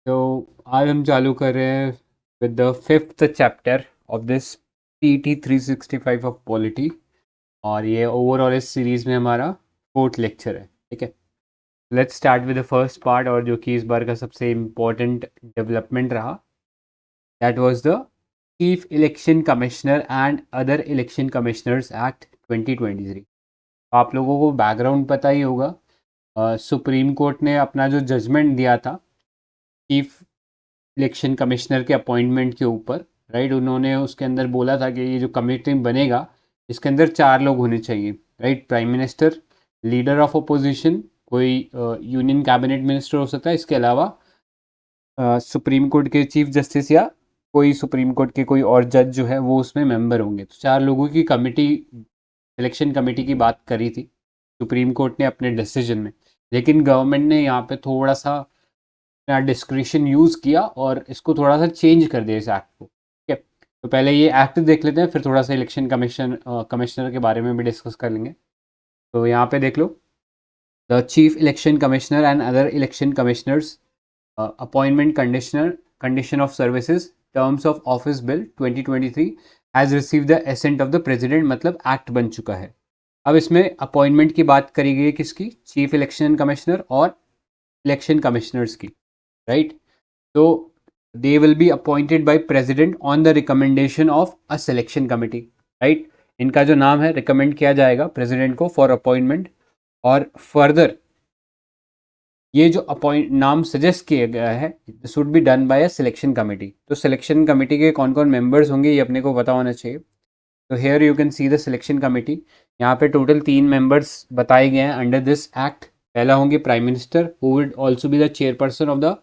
तो आज हम चालू कर रहे हैं with the fifth chapter of this PT 365 of polity. और ये ओवरऑल इस सीरीज में हमारा फोर्थ लेक्चर है। ठीक है, let's start with the first part, और जो कि इस बार का सबसे इम्पोर्टेंट डेवलपमेंट रहा, that was the chief election commissioner and other election commissioners act 2023। आप लोगों को बैकग्राउंड पता ही होगा। सुप्रीम कोर्ट ने अपना जो जजमेंट दिया था चीफ इलेक्शन कमिश्नर के अपॉइंटमेंट के ऊपर, राइट, उन्होंने उसके अंदर बोला था कि ये जो कमेटी बनेगा इसके अंदर 4 लोग होने चाहिए, right. Prime minister, leader of opposition, कोई यूनियन कैबिनेट मिनिस्टर हो सकता है, इसके अलावा सुप्रीम कोर्ट के चीफ जस्टिस या कोई सुप्रीम कोर्ट के कोई और जज जो है वो उसमें मेंबर होंगे। तो 4 लोगों की कमेटी, इलेक्शन कमेटी की बात करी थी सुप्रीम कोर्ट ने अपने डिसीजन में। लेकिन गवर्नमेंट ने यहाँ पे थोड़ा सा अपना डिस्क्रिशन यूज़ किया और इसको थोड़ा सा चेंज कर दिया इस एक्ट को। ठीक है, तो पहले ये एक्ट देख लेते हैं, फिर थोड़ा सा इलेक्शन कमिश्नर के बारे में भी डिस्कस कर लेंगे। तो यहाँ पे देख लो, the chief election commissioner and other election commissioners appointment condition of services terms of office bill 2023 has receive the assent of the president, मतलब एक्ट बन चुका है। अब इसमें अपॉइंटमेंट की बात करी गई है, किसकी? चीफ इलेक्शन कमिश्नर और इलेक्शन कमिश्नर्स की, राइट। तो they will be appointed by president on the recommendation of a selection committee, right। इनका जो नाम है रिकमेंड किया जाएगा प्रेसिडेंट को फॉर अपॉइंटमेंट। और फर्दर ये जो अपॉइंट नाम सजेस्ट किया गया है this would be done by a selection committee. तो सिलेक्शन कमेटी के कौन कौन मेंबर्स होंगे ये अपने को पता होना चाहिए। तो here you can see the selection committee. यहाँ पे टोटल 3 मेंबर्स बताए गए हैं अंडर दिस एक्ट। पहला होंगे prime minister, who would also be the chairperson of the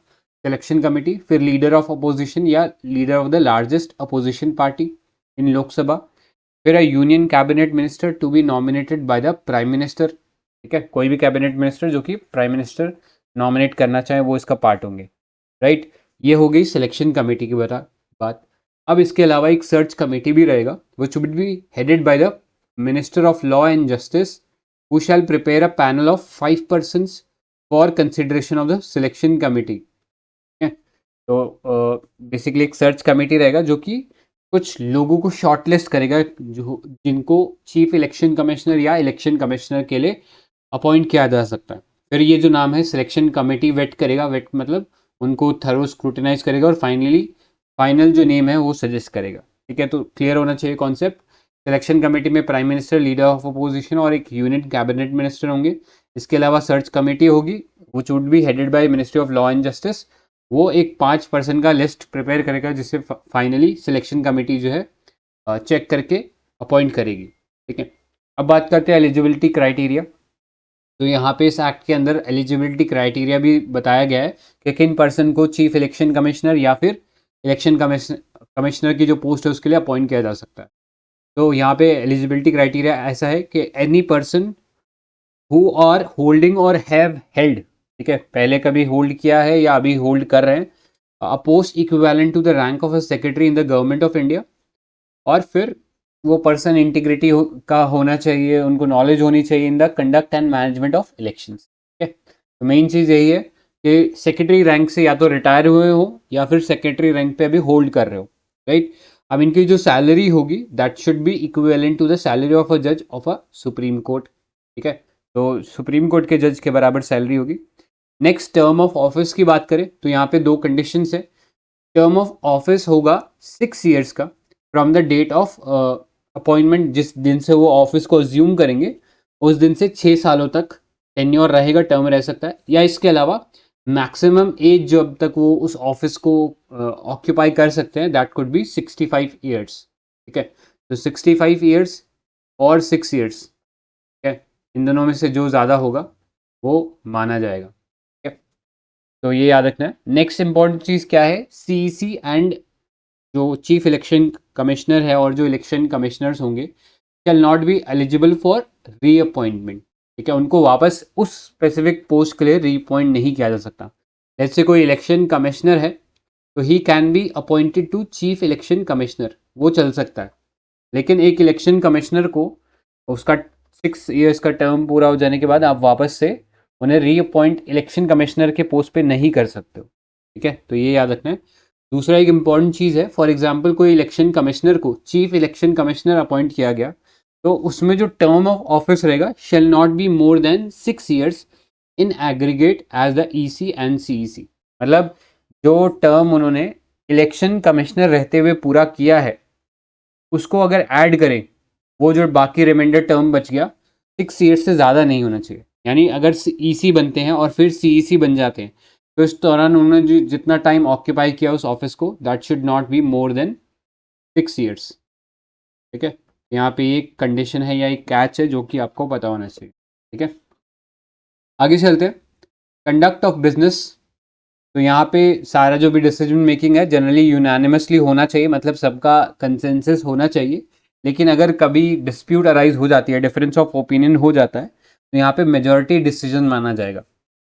selection committee. फिर लीडर ऑफ अपोजिशन या leader of the largest opposition party in Lok Sabha. फिर a union cabinet minister to be nominated by the prime minister. ठीक है, कोई भी cabinet minister जो कि prime minister nominate करना चाहे वो इसका पार्ट होंगे, राइट। ये हो गई सिलेक्शन कमेटी की बात। अब इसके अलावा एक सर्च कमेटी भी रहेगा which would be headed by the minister of law and justice, who shell prepare a panel of 5 persons for consideration of the selection committee. तो बेसिकली एक सर्च कमेटी रहेगा जो कि कुछ लोगों को शॉर्टलिस्ट करेगा जो जिनको चीफ इलेक्शन कमिश्नर या इलेक्शन कमिश्नर के लिए अपॉइंट किया जा सकता है। फिर ये जो नाम है सिलेक्शन कमेटी वेट करेगा, वेट मतलब उनको थरो स्क्रूटिनाइज करेगा और फाइनल जो नेम है वो सजेस्ट करेगा। ठीक है, तो क्लियर होना चाहिए कॉन्सेप्ट। सिलेक्शन कमेटी में prime minister, leader of opposition और एक यूनियन कैबिनेट मिनिस्टर होंगे। इसके अलावा सर्च कमेटी होगी which would be headed by ministry of law and justice. वो एक 5 पर्सन का लिस्ट प्रिपेयर करेगा जिससे फाइनली सिलेक्शन कमेटी जो है चेक करके अपॉइंट करेगी। ठीक है, अब बात करते हैं एलिजिबिलिटी क्राइटेरिया। तो यहाँ पे इस एक्ट के अंदर एलिजिबिलिटी क्राइटेरिया भी बताया गया है कि किन पर्सन को चीफ इलेक्शन कमिश्नर या फिर इलेक्शन कमिश्नर की जो पोस्ट है उसके लिए अपॉइंट किया जा सकता है। तो यहाँ पे एलिजिबिलिटी क्राइटेरिया ऐसा है कि any person who are holding और हैव हेल्ड, ठीक है, पहले कभी होल्ड किया है या अभी होल्ड कर रहे हैं, a post equivalent to the rank of a secretary in the government of India. और फिर वो पर्सन इंटीग्रिटी का होना चाहिए, उनको नॉलेज होनी चाहिए in the conduct and management of elections. ठीक है, तो मेन चीज़ यही है कि सेक्रेटरी रैंक से या तो रिटायर हुए हो या फिर सेक्रेटरी रैंक पे अभी होल्ड कर रहे हो, राइट। अब इनकी जो सैलरी होगी that should be equivalent to the salary of a जज ऑफ अ सुप्रीम कोर्ट। ठीक है, तो सुप्रीम कोर्ट के जज के बराबर सैलरी होगी। नेक्स्ट, टर्म ऑफ ऑफिस की बात करें तो यहाँ पे 2 कंडीशंस है। टर्म ऑफ ऑफिस होगा 6 ईयर्स का from the date of appointment, जिस दिन से वो ऑफिस को अज्यूम करेंगे उस दिन से 6 सालों तक टेन्योर रहेगा, टर्म रह सकता है। या इसके अलावा मैक्सिमम एज जब तक वो उस ऑफिस को ऑक्यूपाई कर सकते हैं दैट कुड बी 65 ईयर्स। ठीक है, तो 65 ईयर्स और 6 ईयर्स, ठीक है, इन दोनों में से जो ज़्यादा होगा वो माना जाएगा। ठीक है, तो ये याद रखना है। नेक्स्ट इंपॉर्टेंट चीज़ क्या है, सीईसी एंड जो चीफ इलेक्शन कमिश्नर है और जो इलेक्शन कमिश्नर्स होंगे shall not be eligible for reappointment. ठीक है, उनको वापस उस स्पेसिफिक पोस्ट के लिए रीअपॉइंट नहीं किया जा सकता। जैसे कोई इलेक्शन कमिश्नर है तो he can be appointed to chief election commissioner, वो चल सकता है। लेकिन एक इलेक्शन कमिश्नर को उसका 6 ईयर्स का टर्म पूरा हो जाने के बाद आप वापस से उन्हें रीअपॉइंट इलेक्शन कमिश्नर के पोस्ट पे नहीं कर सकते हो। ठीक है, तो ये याद रखना है। दूसरा एक इंपॉर्टेंट चीज़ है, फॉर एग्जाम्पल कोई इलेक्शन कमिश्नर को चीफ इलेक्शन कमिश्नर अपॉइंट किया गया, तो उसमें जो टर्म ऑफ ऑफिस रहेगा shall not be more than 6 years in aggregate as the EC and CEC. मतलब जो टर्म उन्होंने इलेक्शन कमिश्नर रहते हुए पूरा किया है उसको अगर ऐड करें, वो जो बाकी रिमाइंडर टर्म बच गया 6 years से ज़्यादा नहीं होना चाहिए। यानी अगर ईसी बनते हैं और फिर सीईसी बन जाते हैं तो इस दौरान उन्होंने जितना टाइम ऑक्यूपाई किया उस ऑफिस को, that should not be more than 6 years। ठीक है, यहाँ पे एक कंडीशन है या एक कैच है जो कि आपको पता होना चाहिए। ठीक है, आगे चलते हैं। Conduct of business. तो यहाँ पे सारा जो भी डिसीजन मेकिंग है जनरली यूनानिमसली होना चाहिए, मतलब सबका कंसेंसस होना चाहिए। लेकिन अगर कभी डिस्प्यूट अराइज हो जाती है, डिफरेंस ऑफ ओपिनियन हो जाता है, तो यहाँ पे मेजॉरिटी डिसीजन माना जाएगा,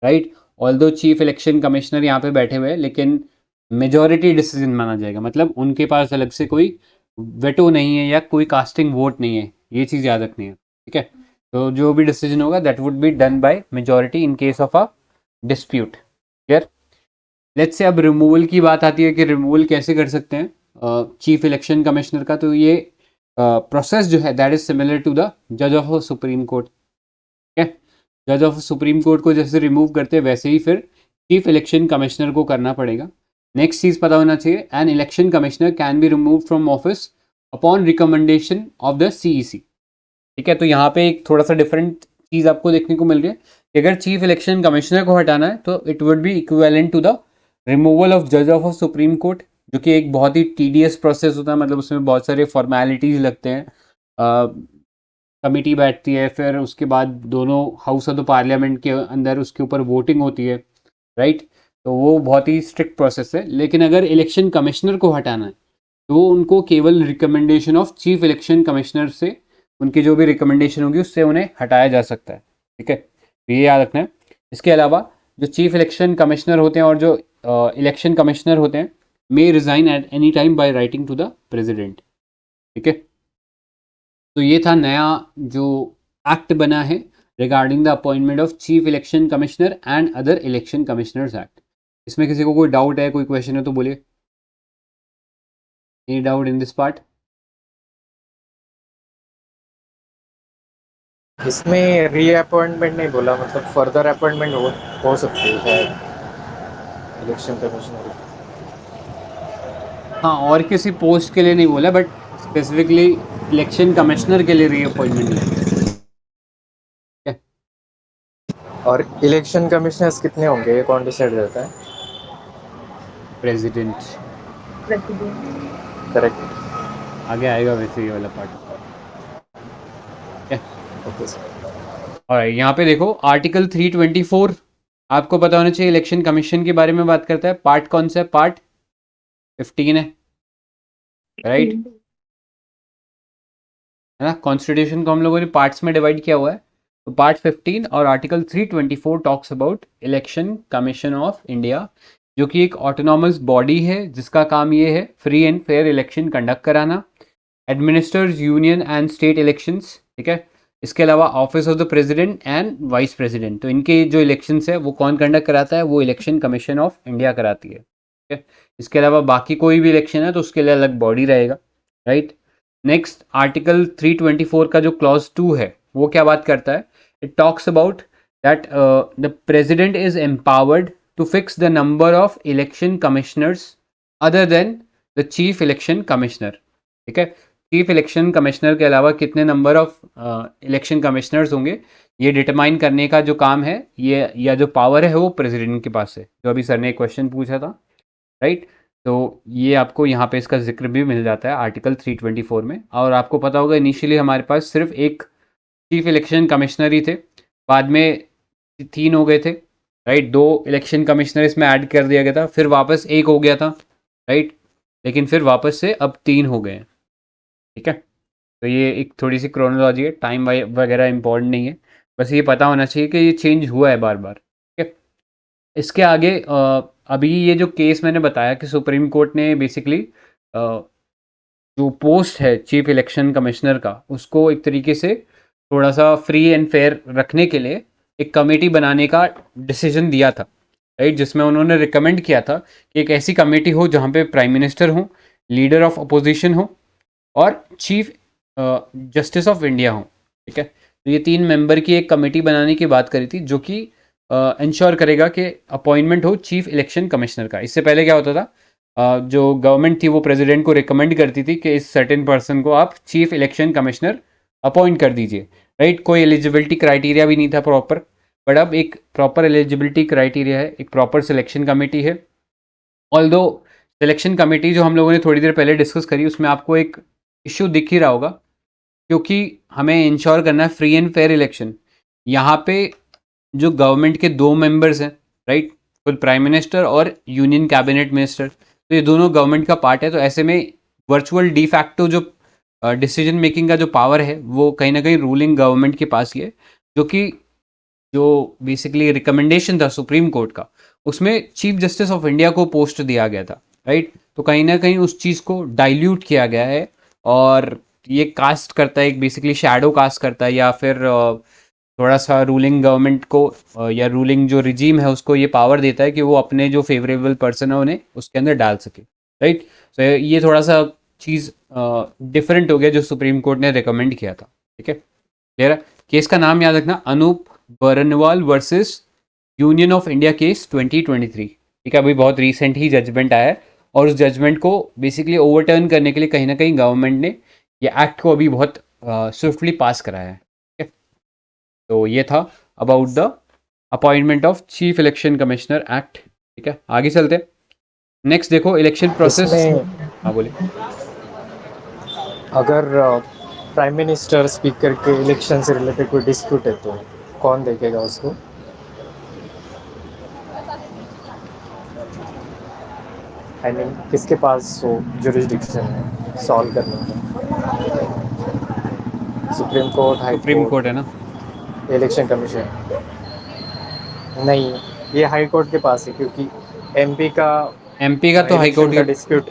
right. Although chief election commissioner यहाँ पे बैठे हुए हैं, लेकिन मेजॉरिटी डिसीजन माना जाएगा, मतलब उनके पास अलग से कोई वेटो नहीं है या कोई कास्टिंग वोट नहीं है, ये चीज़ याद रखनी है। ठीक है, तो जो भी डिसीजन होगा that would be done by majority in case of a dispute. Clear. Let's say अब रिमूवल की बात आती है कि रिमूवल कैसे कर सकते हैं चीफ इलेक्शन कमिश्नर का। तो ये प्रोसेस जो है that is similar to the जज ऑफ सुप्रीम कोर्ट। ठीक है, जज ऑफ सुप्रीम कोर्ट को जैसे रिमूव करते हैं वैसे ही फिर चीफ इलेक्शन कमिश्नर को करना पड़ेगा। नेक्स्ट चीज पता होना चाहिए, an election commissioner can be remove from office upon recommendation of the CEC. ठीक है, तो यहाँ पे एक थोड़ा सा डिफरेंट चीज आपको देखने को मिल रही है कि अगर चीफ इलेक्शन कमिश्नर को हटाना है तो it would be equivalent to the removal of जज ऑफ सुप्रीम कोर्ट, जो कि एक बहुत ही टीडियस प्रोसेस होता है, मतलब उसमें बहुत सारे फॉर्मेलिटीज लगते हैं। कमिटी बैठती है, फिर उसके बाद दोनों हाउस ऑफ द पार्लियामेंट के अंदर उसके ऊपर वोटिंग होती है, राइट। तो वो बहुत ही स्ट्रिक्ट प्रोसेस है। लेकिन अगर इलेक्शन कमिश्नर को हटाना है तो उनको केवल recommendation of chief election commissioner से, उनकी जो भी रिकमेंडेशन होगी उससे उन्हें हटाया जा सकता है। ठीक है, तो ये याद रखना है। इसके अलावा जो चीफ इलेक्शन कमिश्नर होते हैं और जो इलेक्शन कमिश्नर होते हैं may resign at any time by writing to the president. ठीक है, तो ये था नया जो एक्ट बना है regarding the appointment of chief election commissioner and other election commissioners act. इसमें किसी को कोई डाउट है, कोई क्वेश्चन है तो बोलिए। Any doubt in this part? इसमें रीअपॉइंटमेंट नहीं बोला, मतलब फर्दर अपॉइंटमेंट हो सकती है शायद इलेक्शन कमिश्नर। हाँ, और किसी पोस्ट के लिए नहीं बोला, बट स्पेसिफिकली इलेक्शन कमिश्नर के लिए रीअपॉइंटमेंट नहीं है। और इलेक्शन कमिश्नर्स कितने होंगे ये कौन डिसाइड करता है? प्रेसिडेंट। करेक्ट। आगे आएगा वैसे ये वाला पार्ट। Okay sir. और यहाँ पे देखो आर्टिकल 324 आपको पता होना चाहिए, इलेक्शन कमीशन के बारे में बात करता है। पार्ट कौन सा है? पार्ट 15 है, राइट, है ना। कॉन्स्टिट्यूशन को हम लोगों ने पार्ट्स में डिवाइड किया हुआ है। तो पार्ट 15 और article 324 talks about election commission of India, जो कि एक ऑटोनॉमस बॉडी है जिसका काम ये है free and fair election conduct कराना, administers union and state elections. ठीक है, इसके अलावा office of the president and vice president, तो इनके जो इलेक्शंस है वो कौन कंडक्ट कराता है? वो इलेक्शन कमीशन ऑफ इंडिया कराती है। ठीक है, इसके अलावा बाकी कोई भी इलेक्शन है तो उसके लिए अलग बॉडी रहेगा, राइट। नेक्स्ट आर्टिकल 324 का जो क्लॉज 2 है वो क्या बात करता है? It talks about that the president is empowered to fix the number of election commissioners other than the chief election commissioner. ठीक है, चीफ इलेक्शन कमिश्नर के अलावा कितने नंबर ऑफ इलेक्शन कमिश्नर्स होंगे ये डिटरमाइन करने का जो काम है ये, या जो पावर है वो प्रेसिडेंट के पास है, जो अभी सर ने एक क्वेश्चन पूछा था, राइट। तो ये आपको यहाँ पे इसका जिक्र भी मिल जाता है आर्टिकल 324 में। और आपको पता होगा इनिशियली हमारे पास सिर्फ एक चीफ इलेक्शन कमिश्नर ही थे, बाद में 3 हो गए थे, राइट। 2 इलेक्शन कमिश्नर इसमें ऐड कर दिया गया था, फिर वापस 1 हो गया था, राइट, लेकिन फिर वापस से अब 3 हो गए हैं। ठीक है, तो ये एक थोड़ी सी क्रोनोलॉजी है, टाइम वगैरह इंपॉर्टेंट नहीं है, बस ये पता होना चाहिए कि ये चेंज हुआ है बार बार। ठीक है, इसके आगे अभी ये जो केस मैंने बताया कि सुप्रीम कोर्ट ने बेसिकली जो पोस्ट है चीफ इलेक्शन कमिश्नर का उसको एक तरीके से थोड़ा सा फ्री एंड फेयर रखने के लिए एक कमेटी बनाने का डिसीजन दिया था। राइट, जिसमें उन्होंने रिकमेंड किया था कि एक ऐसी कमेटी हो जहाँ पे प्राइम मिनिस्टर हो, लीडर ऑफ अपोजिशन हो और चीफ जस्टिस ऑफ इंडिया हो। ठीक है, तो ये 3 मेंबर की एक कमेटी बनाने की बात करी थी जो कि इंश्योर करेगा कि अपॉइंटमेंट हो चीफ इलेक्शन कमिश्नर का। इससे पहले क्या होता था, जो गवर्नमेंट थी वो प्रेसिडेंट को रिकमेंड करती थी कि इस सर्टेन पर्सन को आप चीफ इलेक्शन कमिश्नर अपॉइंट कर दीजिए। राइट, कोई एलिजिबिलिटी क्राइटेरिया भी नहीं था प्रॉपर, बट अब एक प्रॉपर एलिजिबिलिटी क्राइटेरिया है, एक प्रॉपर सिलेक्शन कमेटी है। ऑल्दो सिलेक्शन कमेटी जो हम लोगों ने थोड़ी देर पहले डिस्कस करी, उसमें आपको एक इश्यू दिख ही रहा होगा, क्योंकि हमें इंश्योर करना है फ्री एंड फेयर इलेक्शन। यहाँ पे जो गवर्नमेंट के 2 मेंबर्स हैं, राइट, खुद प्राइम मिनिस्टर और यूनियन कैबिनेट मिनिस्टर, तो ये दोनों गवर्नमेंट का पार्ट है। तो ऐसे में वर्चुअल डी फैक्टो जो डिसीजन मेकिंग का जो पावर है वो कहीं ना कहीं रूलिंग गवर्नमेंट के पास ही है, जो कि जो बेसिकली रिकमेंडेशन था सुप्रीम कोर्ट का, उसमें चीफ जस्टिस ऑफ इंडिया को पोस्ट दिया गया था। राइट, तो कहीं ना कहीं उस चीज़ को डाइल्यूट किया गया है और ये कास्ट करता है, एक बेसिकली शैडो कास्ट करता है, या फिर थोड़ा सा रूलिंग गवर्नमेंट को या रूलिंग जो रिजीम है उसको ये पावर देता है कि वो अपने जो फेवरेबल पर्सन है उन्हें उसके अंदर डाल सके। राइट, तो ये थोड़ा सा चीज़ डिफरेंट हो गया जो सुप्रीम कोर्ट ने रिकमेंड किया था। ठीक है, क्लियर है। केस का नाम याद रखना, Anoop Barnwal versus union of India case 2023। ठीक है, अभी बहुत रिसेंट ही जजमेंट आया है और उस जजमेंट को बेसिकली ओवरटर्न करने के लिए कहीं ना कहीं गवर्नमेंट ने ये एक्ट को अभी बहुत स्विफ्टली पास कराया है। ठीक है, तो ये था about the appointment of chief election commissioner act. ठीक है, आगे चलते हैं। नेक्स्ट देखो इलेक्शन प्रोसेस। इसमें हाँ बोलिए। अगर प्राइम मिनिस्टर स्पीकर के इलेक्शन से रिलेटेड कोई डिस्प्यूट है तो कौन देखेगा उसको? आई मीन किसके पास वो जुरिस्डिक्शन है सॉल्व करने का? Supreme court, high supreme court है ना। Court, election commission? नहीं, ये हाई कोर्ट के पास है क्योंकि एमपी का एमपी का तो हाई इलेक्शन कोर्ट का के, डिस्प्यूट।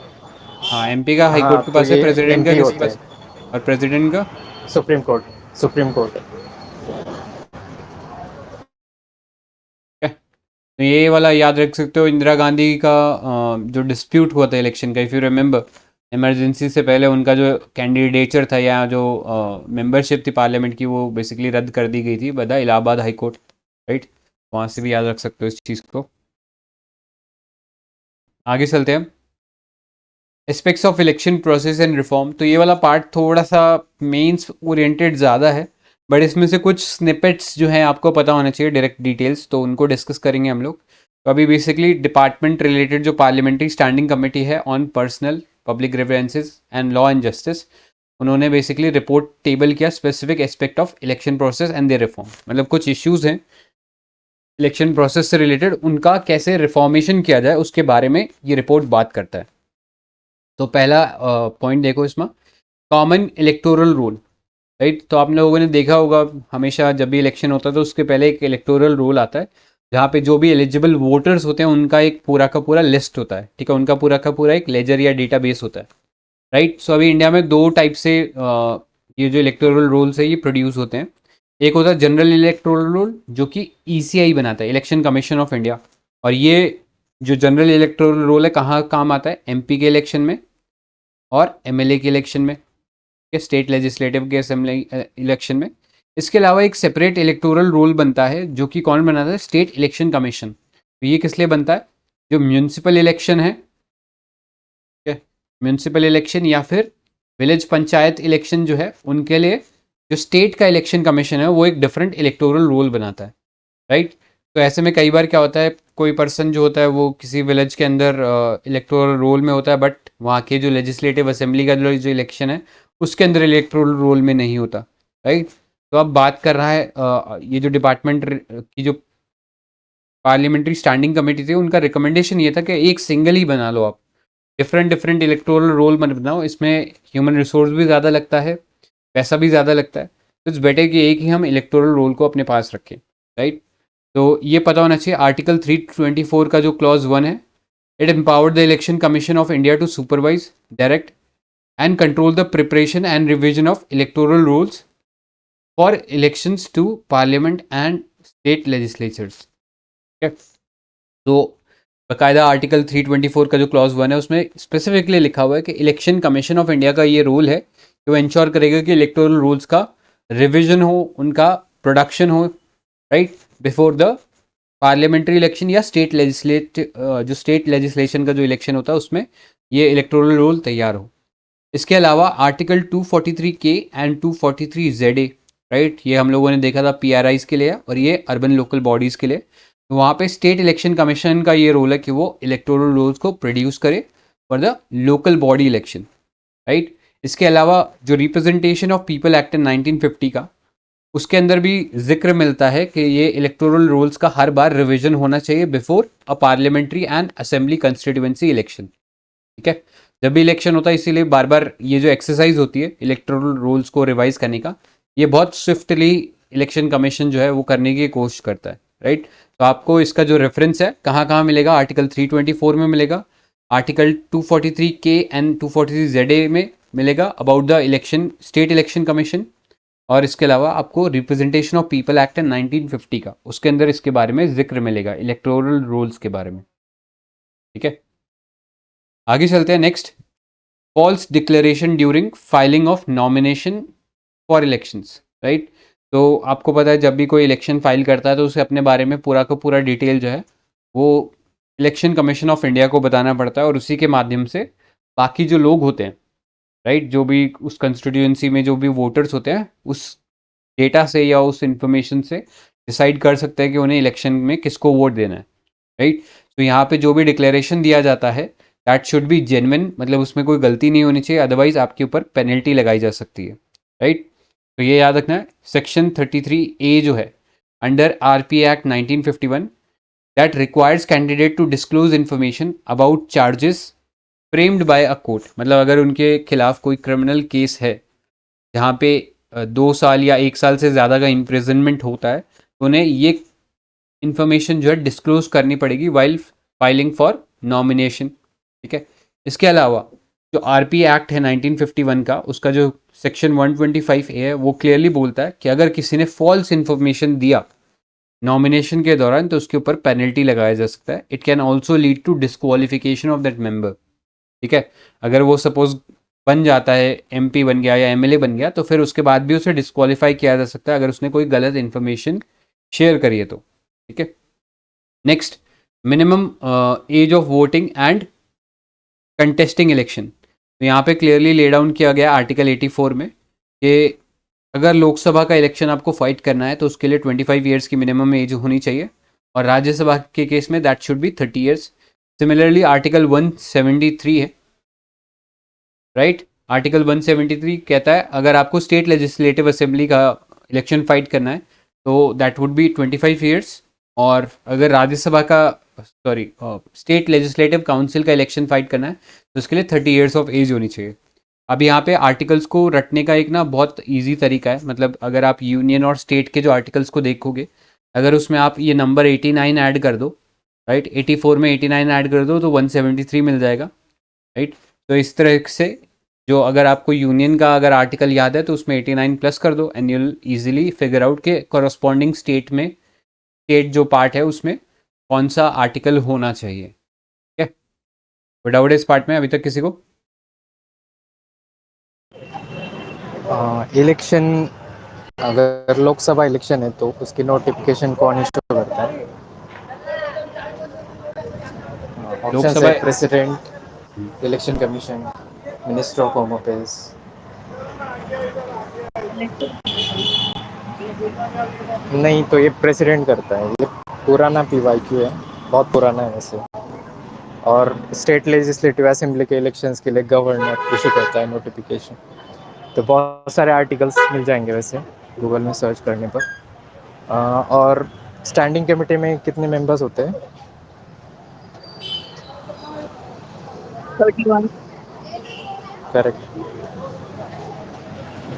हाँ एमपी का हाई हाँ, कोर्ट के तो पास है, ये प्रेसिडेंट का एमपी किसके होता पास, है, और प्रेसिडेंट का। Supreme court. Supreme court. तो ये वाला याद रख सकते हो, इंदिरा गांधी का जो डिस्प्यूट हुआ था इलेक्शन का, इफ़ यू रिमेंबर, इमरजेंसी से पहले उनका जो कैंडिडेचर था या जो मेंबरशिप थी पार्लियामेंट की, वो बेसिकली रद्द कर दी गई थी by the Allahabad high court. Right, वहाँ से भी याद रख सकते हो इस चीज़ को। आगे चलते हैं, aspects of election process and reform. तो ये वाला पार्ट थोड़ा सा मेंस ओरिएंटेड ज़्यादा है, बट इसमें से कुछ स्निपेट्स जो हैं आपको पता होना चाहिए, डायरेक्ट डिटेल्स, तो उनको डिस्कस करेंगे हम लोग। तो अभी बेसिकली डिपार्टमेंट रिलेटेड जो पार्लियामेंट्री स्टैंडिंग कमेटी है on personal public grievances and law and justice, उन्होंने बेसिकली रिपोर्ट टेबल किया specific aspect of election process and their reform. मतलब कुछ इश्यूज हैं इलेक्शन प्रोसेस से रिलेटेड, उनका कैसे रिफॉर्मेशन किया जाए उसके बारे में ये रिपोर्ट बात करता है। तो पहला पॉइंट देखो इसमें, कॉमन इलेक्टोरल रूल। राइट, तो आप लोगों ने देखा होगा हमेशा जब भी इलेक्शन होता है तो उसके पहले एक इलेक्टोरल रूल आता है जहाँ पे जो भी एलिजिबल वोटर्स होते हैं उनका एक पूरा का पूरा लिस्ट होता है। ठीक है, उनका पूरा का पूरा एक लेजर या डेटाबेस होता है। राइट, सो अभी इंडिया में 2 टाइप से ये जो इलेक्टोरल रूल्स है ये प्रोड्यूस होते हैं। एक होता है जनरल इलेक्टोरल रूल जो कि ईसीआई बनाता है, इलेक्शन कमीशन ऑफ इंडिया। और ये जो जनरल इलेक्टोरल रूल है कहाँ काम आता है, एमपी के इलेक्शन में और एमएलए के इलेक्शन में, के स्टेट लेजिस्लेटिव के असेंबली इलेक्शन में। इसके अलावा एक सेपरेट इलेक्टोरल रूल बनता है जो कि कौन बनाता है, स्टेट इलेक्शन कमीशन। तो ये किस लिए बनता है, जो म्यूनिसिपल इलेक्शन है, म्यूनिसिपल इलेक्शन या फिर विलेज पंचायत इलेक्शन जो है उनके लिए जो स्टेट का इलेक्शन कमीशन है वो एक डिफरेंट इलेक्टोरल रूल बनाता है। राइट, तो ऐसे में कई बार क्या होता है, कोई पर्सन जो होता है वो किसी विलेज के अंदर इलेक्टोरल रोल में होता है, बट वहाँ के जो लेजिस्लेटिव असेंबली का जो इलेक्शन है उसके अंदर इलेक्टोरल रोल में नहीं होता। राइट, तो अब बात कर रहा है ये जो डिपार्टमेंट की जो पार्लियामेंट्री स्टैंडिंग कमेटी थी उनका रिकमेंडेशन ये था कि एक सिंगल ही बना लो आप, डिफरेंट डिफरेंट इलेक्टोरल रोल मत बनाओ, इसमें ह्यूमन रिसोर्स भी ज़्यादा लगता है, पैसा भी ज़्यादा लगता है। तो इट्स बेटर कि एक ही हम इलेक्टोरल रोल को अपने पास रखें। राइट, तो ये पता होना चाहिए, आर्टिकल 324 का जो क्लॉज 1 है, it empowered the election commission of India to supervise, direct and control the preparation and revision of electoral rules for elections to parliament and state legislatures. तो बाकायदा आर्टिकल 324 का जो क्लॉज 1 है उसमें स्पेसिफिकली लिखा हुआ है कि इलेक्शन कमीशन ऑफ इंडिया का ये रोल है कि वो इंश्योर करेगा कि इलेक्टोरल रूल्स का रिविजन हो, उनका प्रोडक्शन हो, right, before the parliamentary election या जो स्टेट लेजिस्लेशन का जो इलेक्शन होता है उसमें ये इलेक्टोरल रोल तैयार हो। इसके अलावा आर्टिकल 243 के एंड 243 ZA, राइट, ये हम लोगों ने देखा था PRIs के लिए और ये अर्बन लोकल बॉडीज़ के लिए। तो वहाँ पे स्टेट इलेक्शन कमीशन का ये रोल है कि वो इलेक्टोरल रोल्स को प्रोड्यूस करे for the local body election, right. इसके अलावा जो रिप्रेजेंटेशन ऑफ पीपल एक्ट 1950 का, उसके अंदर भी जिक्र मिलता है कि ये इलेक्टोरल रोल्स का हर बार रिविजन होना चाहिए before a parliamentary and assembly constituency election, ठीक है। जब भी इलेक्शन होता है इसीलिए बार बार ये जो एक्सरसाइज होती है इलेक्टोरल रूल्स को रिवाइज करने का, ये बहुत स्विफ्टली इलेक्शन कमीशन जो है वो करने की कोशिश करता है, राइट। तो आपको इसका जो रेफरेंस है कहाँ कहाँ मिलेगा, आर्टिकल 324 में मिलेगा, आर्टिकल 243 के एंड 243 ZA में मिलेगा about the election, state election commission, और इसके अलावा आपको रिप्रेजेंटेशन ऑफ पीपल एक्ट 1950 का, उसके अंदर इसके बारे में जिक्र मिलेगा इलेक्टोरल रोल्स के बारे में, ठीक है। आगे चलते हैं next, false declaration during filing of nomination for elections, right. तो आपको पता है जब भी कोई इलेक्शन फाइल करता है तो उसे अपने बारे में पूरा का पूरा डिटेल जो है वो इलेक्शन कमीशन ऑफ इंडिया को बताना पड़ता है, और उसी के माध्यम से बाकी जो लोग होते हैं, राइट, जो भी उस कंस्टिट्यूएंसी में जो भी वोटर्स होते हैं उस डेटा से या उस इंफॉर्मेशन से डिसाइड कर सकते हैं कि उन्हें इलेक्शन में किसको वोट देना है, राइट। तो यहाँ पे जो भी डिक्लेरेशन दिया जाता है दैट शुड बी जेन्युइन, मतलब उसमें कोई गलती नहीं होनी चाहिए, अदरवाइज आपके ऊपर पेनल्टी लगाई जा सकती है, राइट। तो ये याद रखना है, सेक्शन 33A जो है under RP act 1951 that requires candidate to disclose information about charges framed by a court, मतलब अगर उनके खिलाफ कोई क्रिमिनल केस है जहाँ पे 2 साल या 1 साल से ज़्यादा का इम्प्रिजनमेंट होता है, तो उन्हें ये इन्फॉर्मेशन जो है डिस्क्लोज करनी पड़ेगी वाइल फाइलिंग फॉर नॉमिनेशन, ठीक है। इसके अलावा जो RP एक्ट है 1951 का, उसका जो सेक्शन 125A है वो क्लियरली बोलता है कि अगर किसी ने फॉल्स इन्फॉर्मेशन दिया नॉमिनेशन के दौरान तो उसके ऊपर पेनल्टी लगाया जा सकता है। It can also lead to disqualification of that member, ठीक है। अगर वो सपोज बन जाता है, MP बन गया या MLA बन गया, तो फिर उसके बाद भी उसे डिस्क्वालीफाई किया जा सकता है अगर उसने कोई गलत इन्फॉर्मेशन शेयर करी है तो, ठीक है। Next, minimum age of voting and contesting election. तो यहाँ पे क्लियरली ले डाउन किया गया आर्टिकल 84 में कि अगर लोकसभा का इलेक्शन आपको फाइट करना है तो उसके लिए 25 ईयर्स की मिनिमम एज होनी चाहिए, और राज्यसभा के केस में that should B 30 years. Similarly article 173 है, राइट। आर्टिकल 173 कहता है अगर आपको स्टेट लेजिस्लेटिव असेंबली का इलेक्शन फाइट करना है तो दैट वुड बी 25 ईयर्स, और अगर राज्यसभा का स्टेट लेजिस्लेटिव काउंसिल का इलेक्शन फाइट करना है तो उसके लिए 30 ईयर्स ऑफ एज होनी चाहिए। अब यहाँ पे आर्टिकल्स को रटने का एक ना बहुत ईजी तरीका है, मतलब अगर आप यूनियन और स्टेट के जो आर्टिकल्स को देखोगे, अगर उसमें आप ये नंबर 89 ऐड कर दो, राइट, 84 में 89 ऐड कर दो तो 173 मिल जाएगा, राइट। तो इस तरह से जो अगर आपको यूनियन का अगर आर्टिकल याद है तो उसमें 89 प्लस कर दो and you'll easily figure out के कॉरस्पॉन्डिंग स्टेट में, स्टेट जो पार्ट है उसमें कौन सा आर्टिकल होना चाहिए, ठीक है। कोई डाउट है इस पार्ट में अभी तक किसी को? इलेक्शन, अगर लोकसभा इलेक्शन है तो उसकी नोटिफिकेशन कौन इशू करता है? ऑप्शन लोकसभा, है president, election commission, minister of home affairs. नहीं, तो ये प्रेसिडेंट करता है। ये पुराना PYQ है, बहुत पुराना है वैसे। और स्टेट लेजिस्लेटिव असेंबली के इलेक्शंस के लिए गवर्नर इशू करता है नोटिफिकेशन। तो बहुत सारे आर्टिकल्स मिल जाएंगे वैसे गूगल में सर्च करने पर। और स्टैंडिंग कमेटी में कितने मेंबर्स होते हैं? 31। करेक्ट।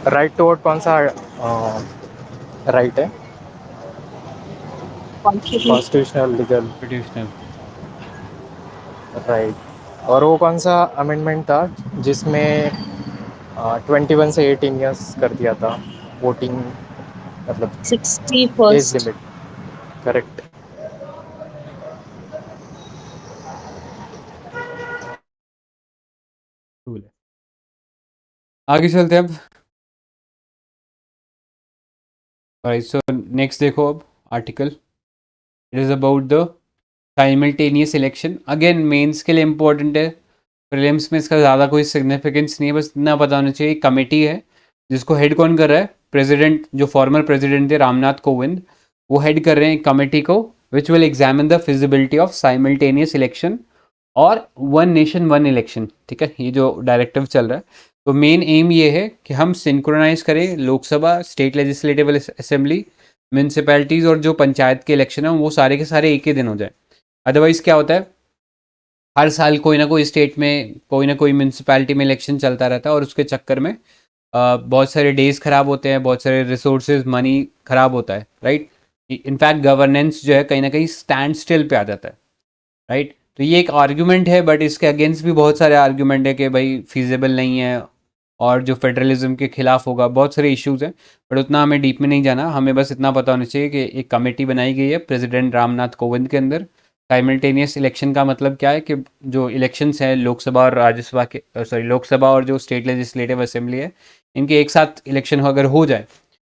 राइट टू वोट कौन सा राइट है? Constitutional, legal, traditional. राइट। और वो कौन सा अमेंडमेंट था जिसमें 21 से 18 ईयर्स कर दिया था वोटिंग, मतलब एज 61st। लिमिट? करेक्ट। आगे चलते हैं अब। सो नेक्स्ट देखो अब article, it is about the simultaneous election. Again mains के लिए इंपॉर्टेंट है, प्रीलिम्स में इसका ज़्यादा कोई सिग्निफिकेंस नहीं है, बस इतना पता होना चाहिए। कमेटी है जिसको हेड कौन कर रहा है, प्रेसिडेंट, जो फॉर्मर प्रेसिडेंट थे रामनाथ कोविंद, वो हेड कर रहे हैं कमेटी को, which will examine the feasibility of simultaneous election और वन नेशन वन इलेक्शन। ठीक है, ये जो डायरेक्टिव चल रहा है, तो मेन एम ये है कि हम सिंक्रोनाइज करें Lok Sabha, state legislative assembly, municipalities और जो पंचायत के इलेक्शन है वो सारे के सारे एक ही दिन हो जाए। अदरवाइज़ क्या होता है, हर साल कोई ना कोई स्टेट में कोई ना कोई म्यूनसिपैलिटी में इलेक्शन चलता रहता है और उसके चक्कर में बहुत सारे डेज खराब होते हैं, बहुत सारे रिसोर्सेज मनी खराब होता है, राइट। इनफैक्ट गवर्नेंस जो है कहीं ना कहीं स्टैंड स्टिल पे आ जाता है, राइट। तो ये एक आर्ग्यूमेंट है, बट इसके अगेंस्ट भी बहुत सारे आर्ग्यूमेंट है कि भाई फिजिबल नहीं है और जो फेडरलिज्म के खिलाफ होगा, बहुत सारे इश्यूज हैं। बट उतना हमें डीप में नहीं जाना, हमें बस इतना पता होना चाहिए कि एक कमेटी बनाई गई है प्रेसिडेंट रामनाथ कोविंद के अंदर। साइमल्टेनियस इलेक्शन का मतलब क्या है कि जो इलेक्शंस हैं लोकसभा और राज्यसभा के, सॉरी लोकसभा और जो स्टेट लेजिस्लेटिव असेंबली है, इनके एक साथ इलेक्शन अगर हो जाए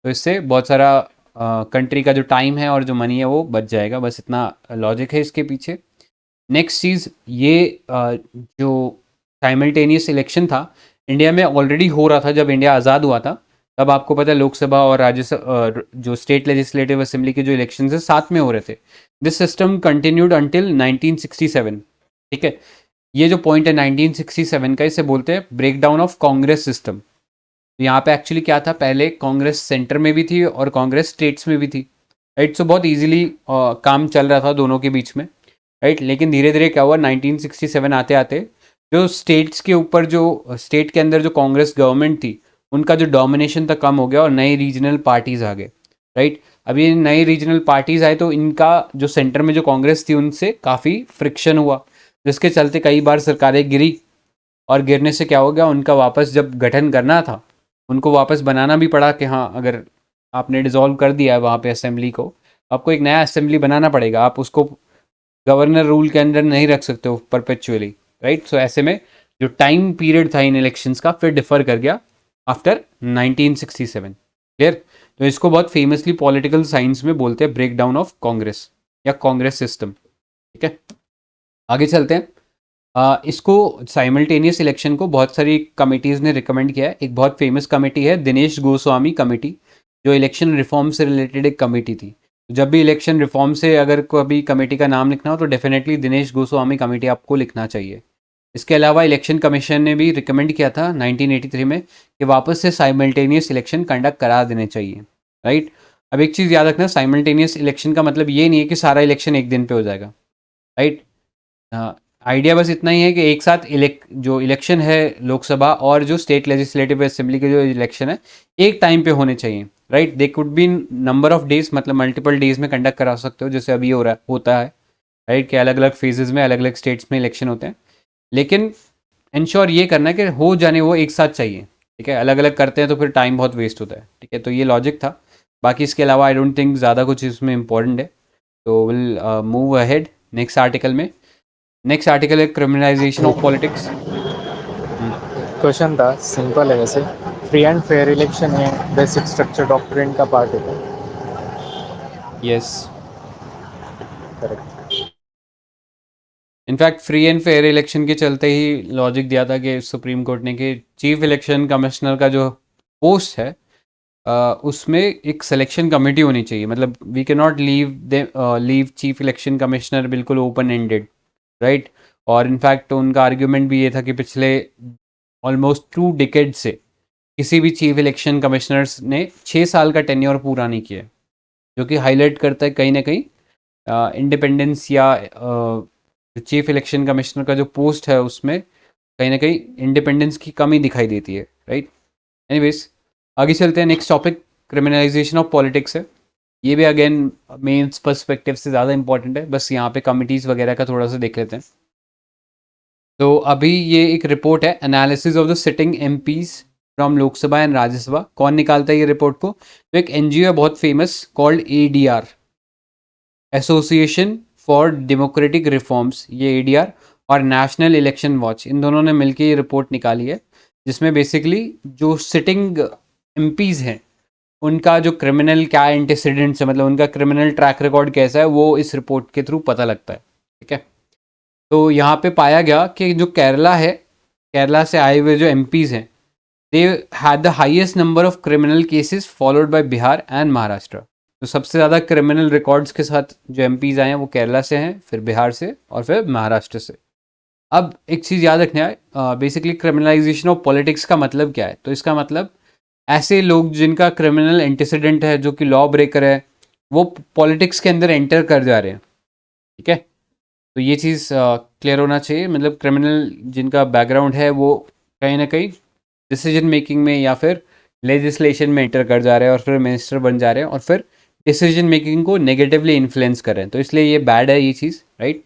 तो इससे बहुत सारा कंट्री का जो टाइम है और जो मनी है वो बच जाएगा। बस इतना लॉजिक है इसके पीछे। नेक्स्ट चीज़ ये जो साइमल्टेनियस इलेक्शन था इंडिया में ऑलरेडी हो रहा था जब इंडिया आज़ाद हुआ था। तब आपको पता है लोकसभा और राज्यसभा जो स्टेट लेजिस्लेटिव असेंबली के जो इलेक्शन है साथ में हो रहे थे। This system continued until 1967। ठीक है, ये जो पॉइंट है 1967 का, इसे बोलते हैं break down of Congress system. तो यहाँ पे एक्चुअली क्या था, पहले कांग्रेस सेंटर में भी थी और कांग्रेस स्टेट्स में भी थी, राइट। सो बहुत इजीली काम चल रहा था दोनों के बीच में, राइट। लेकिन धीरे धीरे क्या हुआ, 1967 आते आते जो स्टेट्स के ऊपर, जो स्टेट के अंदर जो कांग्रेस गवर्नमेंट थी, उनका जो डोमिनेशन था कम हो गया और नए रीजनल पार्टीज आ गए, राइट। अभी ये नए रीजनल पार्टीज आए तो इनका जो सेंटर में जो कांग्रेस थी उनसे काफ़ी फ्रिक्शन हुआ, जिसके चलते कई बार सरकारें गिरी। और गिरने से क्या हो गया, उनका वापस जब गठन करना था, उनको वापस बनाना भी पड़ा कि हाँ, अगर आपने डिसॉल्व कर दिया है वहाँ पे असेंबली को, आपको एक नया असेंबली बनाना पड़ेगा। आप उसको गवर्नर रूल के अंदर नहीं रख सकते हो परपेचुअली, राइट। सो ऐसे में जो टाइम पीरियड था इन इलेक्शंस का फिर डिफर कर गया आफ्टर 1967। क्लियर। तो इसको बहुत फेमसली पॉलिटिकल साइंस में बोलते हैं ब्रेक डाउन ऑफ कांग्रेस या कांग्रेस सिस्टम। ठीक है, आगे चलते हैं। इसको साइमल्टेनियस इलेक्शन को बहुत सारी कमिटीज़ ने रिकमेंड किया है। एक बहुत फेमस कमेटी है दिनेश गोस्वामी कमेटी, जो इलेक्शन रिफॉर्म से रिलेटेड एक कमेटी थी। जब भी इलेक्शन रिफॉर्म से अगर कभी कमेटी का नाम लिखना हो तो डेफिनेटली दिनेश गोस्वामी कमेटी आपको लिखना चाहिए। इसके अलावा इलेक्शन कमीशन ने भी रिकमेंड किया था 1983 में कि वापस से साइमल्टेनियस इलेक्शन कंडक्ट करा देने चाहिए, राइट। अब एक चीज़ याद रखना, साइमल्टेनियस इलेक्शन का मतलब ये नहीं है कि सारा इलेक्शन एक दिन पे हो जाएगा, राइट। आइडिया बस इतना ही है कि एक साथ जो इलेक्शन है लोकसभा और जो स्टेट लेजिस्लेटिव असेंबली के जो इलेक्शन है एक टाइम पे होने चाहिए, right. They could be number of days, मतलब मल्टीपल डेज में कंडक्ट करा सकते हो, जैसे अभी होता है, राइट, कि अलग अलग फेजेस में अलग अलग स्टेट्स में इलेक्शन होते हैं। लेकिन इंश्योर ये करना है कि हो जाने वो एक साथ चाहिए। ठीक है, अलग अलग करते हैं तो फिर टाइम बहुत वेस्ट होता है। ठीक है, तो ये लॉजिक था। बाकी इसके अलावा आई डोंट थिंक ज़्यादा कुछ इसमें इंपॉर्टेंट है। तो will move ahead next article में। नेक्स्ट आर्टिकल है क्रिमिनलाइजेशन ऑफ पॉलिटिक्स। क्वेश्चन था, सिंपल है वैसे। फ्री एंड फेयर इलेक्शन ये बेसिक स्ट्रक्चर डॉक्ट्रिन का पार्ट है। Yes, correct. In fact free and fair election के चलते ही लॉजिक दिया था कि सुप्रीम कोर्ट ने कि चीफ इलेक्शन कमिश्नर का जो पोस्ट है उसमें एक सिलेक्शन कमेटी होनी चाहिए। मतलब we can not leave chief election commissioner बिल्कुल ओपन एंडेड, राइट। और इनफैक्ट उनका आर्ग्यूमेंट भी ये था कि पिछले ऑलमोस्ट 2 डिकेड से किसी भी चीफ इलेक्शन कमिश्नर्स ने 6 साल का टेन्योर पूरा नहीं किया है, जो कि हाईलाइट करता है कहीं ना कहीं इंडिपेंडेंस या चीफ इलेक्शन कमिश्नर का जो पोस्ट है उसमें कहीं ना कहीं इंडिपेंडेंस की कमी दिखाई देती है, राइट। एनीवेज, आगे चलते हैं। Next topic criminalisation of politics है। ये भी अगेन मेंस पर्सपेक्टिव से ज़्यादा इंपॉर्टेंट है, बस यहाँ पे कमिटीज़ वगैरह का थोड़ा सा देख लेते हैं। तो अभी ये एक रिपोर्ट है, analysis of the sitting MPs from Lok Sabha and Rajya Sabha. कौन निकालता है ये रिपोर्ट को? तो एक एनजीओ है बहुत famous called ADR, association for democratic reforms. ये एडीआर और नेशनल इलेक्शन वॉच, इन दोनों ने मिलकर ये रिपोर्ट निकाली है। जिसमें बेसिकली जो सिटिंग एमपीज हैं उनका जो क्रिमिनल क्या एंटीसीडेंट्स है, मतलब उनका क्रिमिनल ट्रैक रिकॉर्ड कैसा है, वो इस रिपोर्ट के थ्रू पता लगता है। ठीक है, तो यहाँ पे पाया गया कि जो केरला है, केरला से आए हुए जो एमपीज हैं, they had the highest number of criminal cases followed by Bihar and Maharashtra. तो सबसे ज़्यादा क्रिमिनल रिकॉर्ड्स के साथ जो एमपीज आए हैं वो केरला से हैं, फिर बिहार से और फिर महाराष्ट्र से। अब एक चीज़ याद रखना है, बेसिकली क्रिमिनलाइजेशन ऑफ पॉलिटिक्स का मतलब क्या है? तो इसका मतलब ऐसे लोग जिनका क्रिमिनल एंटीसीडेंट है, जो कि लॉ ब्रेकर है, वो पॉलिटिक्स के अंदर एंटर कर जा रहे हैं। ठीक है, तो ये चीज़ क्लियर होना चाहिए। मतलब क्रिमिनल जिनका बैकग्राउंड है वो कहीं ना कहीं डिसीजन मेकिंग में या फिर लेजिस्लेशन में एंटर कर जा रहे हैं और फिर मिनिस्टर बन जा रहे हैं और फिर डिसीजन मेकिंग को नेगेटिवली इन्फ्लुएंस कर रहे हैं। तो इसलिए ये बैड है ये चीज़, राइट।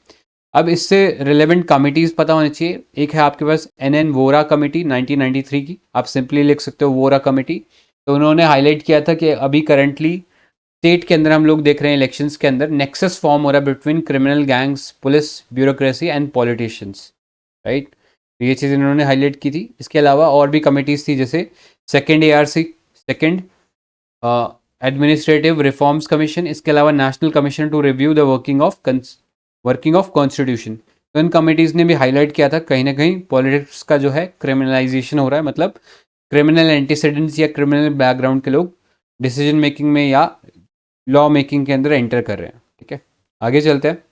अब इससे रिलेवेंट कमिटीज़ पता होनी चाहिए। एक है आपके पास एन वोरा कमेटी 1993 की, आप सिंपली लिख सकते हो वोरा कमेटी। तो उन्होंने हाईलाइट किया था कि अभी करंटली स्टेट के अंदर हम लोग देख रहे हैं इलेक्शंस के अंदर नेक्सस फॉर्म हो रहा है between criminal gangs, police, bureaucracy and politicians, right. तो ये चीज़ इन्होंने हाईलाइट की थी। इसके अलावा और भी कमिटीज़ थी, जैसे second ARC, second administrative reforms commission, इसके अलावा national commission to review the working of constitution. तो इन कमिटीज़ ने भी हाईलाइट किया था कहीं ना कहीं पॉलिटिक्स का जो है क्रिमिनलाइजेशन हो रहा है, मतलब क्रिमिनल एंटीसीडेंट्स या क्रिमिनल बैकग्राउंड के लोग डिसीजन मेकिंग में या लॉ मेकिंग के अंदर एंटर कर रहे हैं। ठीक है, आगे चलते हैं।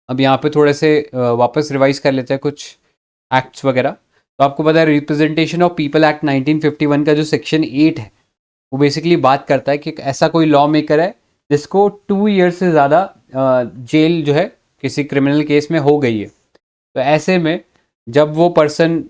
अब यहाँ पे थोड़े से वापस रिवाइज कर लेते हैं कुछ एक्ट्स वगैरह। तो आपको पता है रिप्रेजेंटेशन ऑफ पीपल एक्ट 1951 का जो सेक्शन 8 है वो बेसिकली बात करता है कि ऐसा कोई लॉ मेकर है जिसको 2 ईयर से ज़्यादा जेल जो है किसी क्रिमिनल केस में हो गई है। तो ऐसे में जब वो पर्सन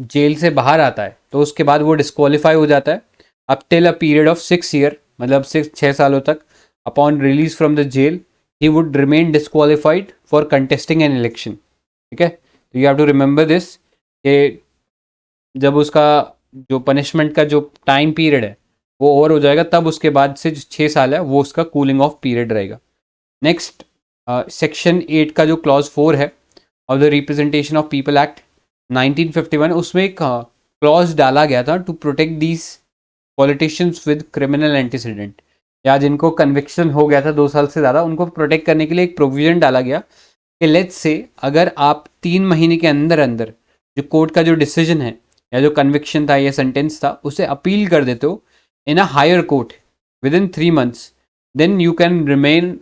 जेल से बाहर आता है तो उसके बाद वो डिस्क्वालीफाई हो जाता है up till a period of 6 year, मतलब 6 सालों तक। Upon release from the jail he would remain disqualified for contesting an election. ठीक है, तो you have to remember this कि जब उसका जो पनिशमेंट का जो टाइम पीरियड है वो ओवर हो जाएगा, तब उसके बाद से 6 साल है वो उसका कूलिंग ऑफ पीरियड रहेगा। नेक्स्ट सेक्शन 8 का जो क्लॉज 4 है of the representation of people act 1951, उसमें एक क्लॉज डाला गया था to protect these politicians with criminal antecedent, या जिनको कन्विक्शन हो गया था 2 साल से ज़्यादा, उनको प्रोटेक्ट करने के लिए एक प्रोविजन डाला गया कि लेट्स से अगर आप 3 महीने के अंदर अंदर जो कोर्ट का जो डिसीजन है या जो कन्विक्शन था या सेंटेंस था उसे अपील कर देते हो in a higher court within 3 months, then you can remain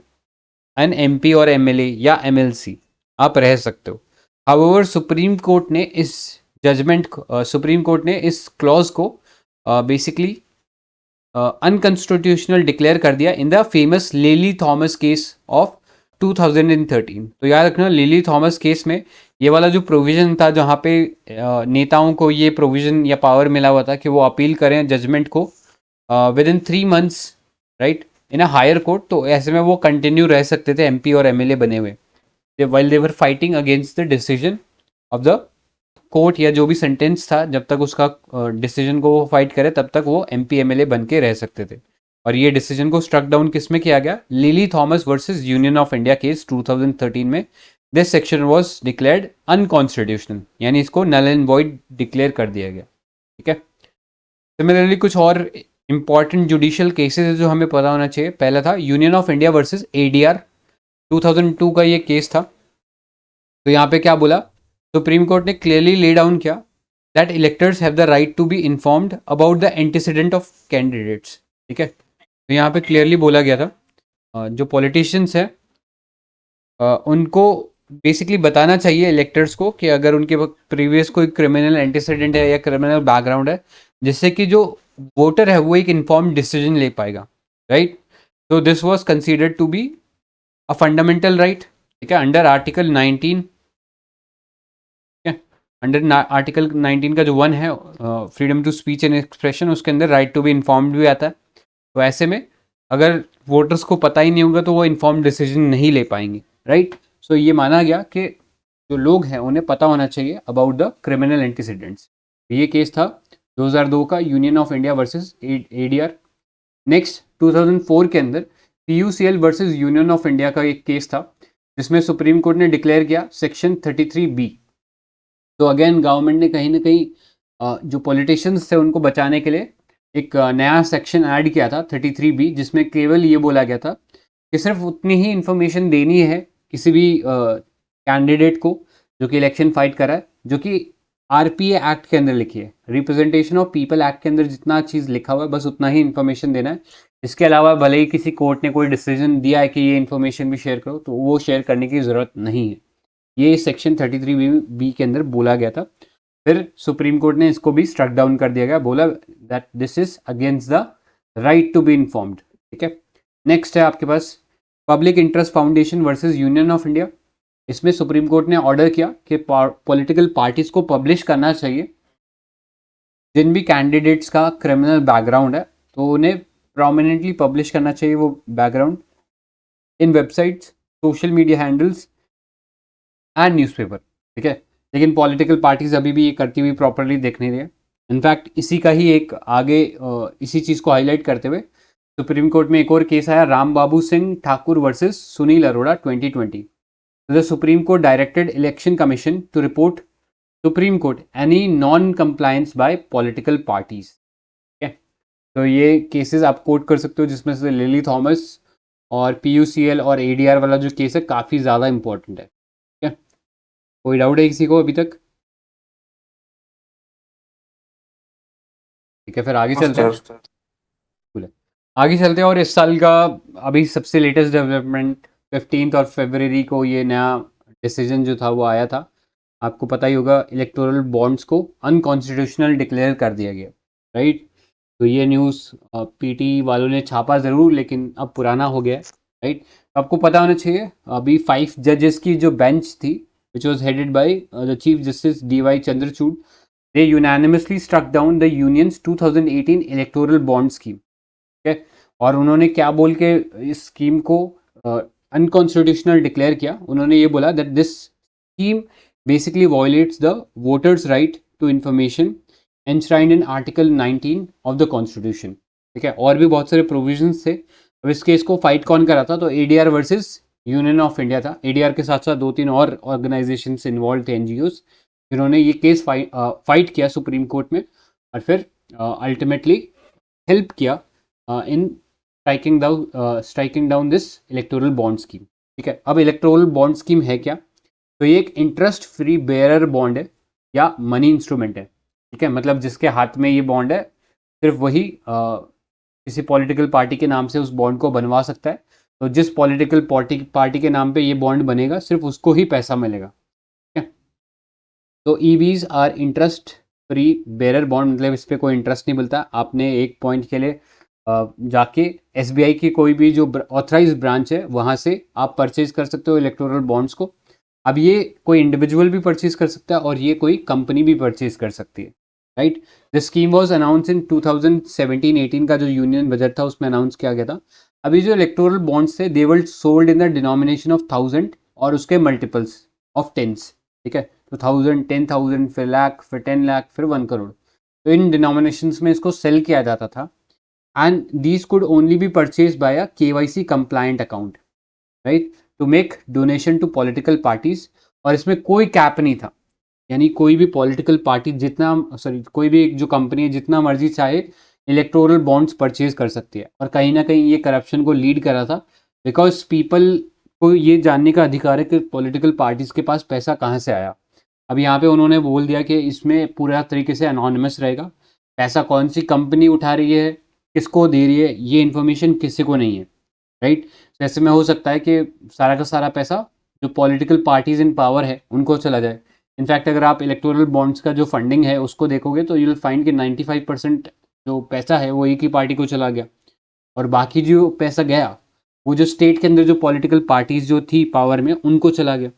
an MP और MLA या MLC, आप रह सकते हो। हाउएवर सुप्रीम कोर्ट ने इस क्लॉज को बेसिकली अनकॉन्स्टिट्यूशनल डिक्लेयर कर दिया in the famous lily Thomas case of 2013। तो याद रखना, लिली थॉमस केस में ये वाला जो प्रोविज़न था जहाँ पे नेताओं को ये प्रोविज़न या पावर मिला हुआ था कि वो अपील करें जजमेंट को within 3 months, right, in a higher court. तो ऐसे में वो कंटिन्यू रह सकते थे MP और MLA बने हुए while they were fighting against the decision of the court, या जो भी सेंटेंस था जब तक उसका डिसीजन को वो फाइट करे तब तक वो MP MLA बन के रह सकते थे। और ये डिसीजन को स्ट्रक डाउन किस में किया गया? Lily Thomas versus union of India case 2013 में। This section was declared unconstitutional, यानी इसको नल एंड वॉइड डिक्लेयर कर दिया गया। ठीक है, सिमिलरली कुछ और इंपॉर्टेंट जुडिशियल केसेस जो हमें पता होना चाहिए। पहला था union of India versus ADR 2002 का ये केस था। तो यहाँ पे क्या बोला? सुप्रीम कोर्ट ने क्लियरली ले डाउन किया that electors have the right to be informed about the antecedent of candidates. ठीक है, तो यहाँ पे क्लियरली बोला गया था जो पॉलिटिशियंस हैं उनको बेसिकली बताना चाहिए इलेक्टर्स को कि अगर उनके प्रीवियस कोई क्रिमिनल एंटीसीडेंट है या क्रिमिनल बैकग्राउंड है, जिससे कि जो वोटर है वो एक इन्फॉर्म्ड डिसीजन ले पाएगा, राइट। तो this was considered to be a fundamental right. ठीक है, अंडर आर्टिकल 19, अंडर आर्टिकल 19 का जो 1 है freedom to speech and expression, उसके अंदर राइट टू बी इन्फॉर्म्ड भी आता है। तो ऐसे में अगर वोटर्स को पता ही नहीं होगा तो वो इन्फॉर्म्ड डिसीजन नहीं ले पाएंगे, राइट। सो ये माना गया कि जो लोग हैं उन्हें पता होना चाहिए अबाउट द क्रिमिनल एंटीसीडेंट्स। ये केस था 2002 का union of India versus ADR। Next 2004 के अंदर PUCL versus union of India का एक केस था जिसमें सुप्रीम कोर्ट ने डिक्लेयर किया सेक्शन 33B। तो अगेन गवर्नमेंट ने कहीं ना कहीं जो पॉलिटिशियंस थे उनको बचाने के लिए एक नया सेक्शन ऐड किया था 33B, जिसमें केवल ये बोला गया था कि सिर्फ उतनी ही इंफॉर्मेशन देनी है किसी भी कैंडिडेट को जो कि इलेक्शन फाइट कर रहा है, जो कि RPA एक्ट के अंदर लिखी है, रिप्रेजेंटेशन ऑफ पीपल एक्ट के अंदर जितना चीज़ लिखा हुआ है बस उतना ही इन्फॉर्मेशन देना है। इसके अलावा भले ही किसी कोर्ट ने कोई डिसीजन दिया है कि ये इन्फॉर्मेशन भी शेयर करो, तो वो शेयर करने की ज़रूरत नहीं है। ये सेक्शन 33B के अंदर बोला गया था। फिर सुप्रीम कोर्ट ने इसको भी स्ट्रक डाउन कर दिया गया, बोला that this is against the right to be informed. ठीक है, नेक्स्ट है आपके पास public interest foundation versus union of India. इसमें सुप्रीम कोर्ट ने ऑर्डर किया कि पॉलिटिकल पार्टीज को पब्लिश करना चाहिए जिन भी कैंडिडेट्स का क्रिमिनल बैकग्राउंड है, तो उन्हें प्रोमिनेंटली पब्लिश करना चाहिए वो background in websites, social media handles and newspaper. ठीक है, लेकिन पॉलिटिकल पार्टीज अभी भी ये करती हुई प्रॉपरली देख नहीं रही। इनफैक्ट इसी का ही एक आगे इसी चीज़ को हाईलाइट करते हुए सुप्रीम कोर्ट में एक और केस आया, Ram Babu Singh Thakur versus Sunil Arora 2020। The supreme court directed election commission to report supreme court any non compliance by political parties. ठीक है, तो ये केसेस आप कोट कर सकते हो, जिसमें से लिली थॉमस और PUCL और ADR वाला जो केस है काफ़ी ज़्यादा इंपॉर्टेंट है। ठीक है, कोई डाउट है किसी को अभी तक? ठीक है, फिर आगे चलते हैं। Cool है। आगे चलते हैं और इस साल का अभी सबसे लेटेस्ट डेवलपमेंट 15 फरवरी को ये नया डिसीजन जो था वो आया था। आपको पता ही होगा, इलेक्टोरल बॉन्ड्स को अनकॉन्स्टिट्यूशनल डिक्लेयर कर दिया गया, राइट। तो ये न्यूज़ PT वालों ने छापा ज़रूर, लेकिन अब पुराना हो गया है, राइट। आपको पता होना चाहिए अभी 5 जजेस की जो बेंच थी which was headed by the chief justice DY Chandrachud, they unanimously struck down the union's 2018 electoral bond scheme। ठीक है, और उन्होंने क्या बोल के इस स्कीम को अनकॉन्स्टिट्यूशनल डिक्लेयर किया, उन्होंने ये बोला that this scheme basically violates the voters right to information enshrined in article 19 of the constitution. ठीक है, और भी बहुत सारे प्रोविजंस थे। अब इस केस को फाइट कौन करा था, तो ADR versus union of India था। ADR के साथ साथ 2-3 और ऑर्गेनाइजेशन इन्वॉल्व थे, NGOs, जिन्होंने ये केस फाइट किया सुप्रीम कोर्ट में, और फिर अल्टीमेटली हेल्प किया in striking down this electoral bond scheme. ठीक है, अब इलेक्टोरल बॉन्ड स्कीम है क्या, तो ये एक इंटरेस्ट फ्री बेयरर बॉन्ड है या मनी इंस्ट्रूमेंट है। ठीक है, मतलब जिसके हाथ में ये बॉन्ड है सिर्फ वही किसी पॉलिटिकल पार्टी के नाम से उस बॉन्ड को बनवा सकता है। तो जिस पॉलिटिकल पार्टी के नाम पे ये बॉन्ड बनेगा सिर्फ उसको ही पैसा मिलेगा। तो EBs are interest free bearer bond, मतलब इस पर कोई इंटरेस्ट नहीं मिलता। आपने एक पॉइंट के लिए जाके SBI की कोई भी जो ऑथराइज ब्रांच है वहाँ से आप परचेज कर सकते हो इलेक्टोरल बॉन्ड्स को। अब ये कोई इंडिविजुअल भी परचेज कर सकता है और ये कोई कंपनी भी परचेज कर सकती है, right. The scheme was announce इन 2017-18 का जो यूनियन बजट था उसमें अनाउंस किया गया था। अभी जो इलेक्टोरल बॉन्ड्स थे they were sold in the denomination of 1000 और उसके मल्टीपल्स ऑफ टेंस। ठीक है, तो 1000, 10,000, फिर लाख, फिर 10 लाख, फिर 1 करोड़। तो इन डिनोमिनेशंस में इसको सेल किया जाता था, and these could only be purchase by a KYC compliant account, right, to make donation to political parties. और इसमें कोई कैप नहीं था, यानी कोई भी पॉलिटिकल पार्टी कोई भी जो कंपनी है जितना मर्जी चाहे इलेक्टोरल बॉन्ड्स परचेज कर सकती है। और कहीं ना कहीं ये करप्शन को लीड करा था, बिकॉज पीपल को ये जानने का अधिकार है कि पॉलिटिकल पार्टीज के पास पैसा कहाँ से आया। अब यहाँ पे उन्होंने बोल दिया कि इसमें पूरा तरीके से अनोनिमस रहेगा, पैसा कौन सी कंपनी उठा रही है, किसको दे रही है, ये इन्फॉर्मेशन किसी को नहीं है, राइट। तो ऐसे में हो सकता है कि सारा का सारा पैसा जो पॉलिटिकल पार्टीज इन पावर है उनको चला जाए। इनफैक्ट अगर आप इलेक्टोरल बॉन्ड्स का जो फंडिंग है उसको देखोगे तो यू विल फाइंड कि 95% जो पैसा है वो एक ही पार्टी को चला गया, और बाकी जो पैसा गया वो जो स्टेट के अंदर जो पॉलिटिकल पार्टीज जो थी पावर में उनको चला गया,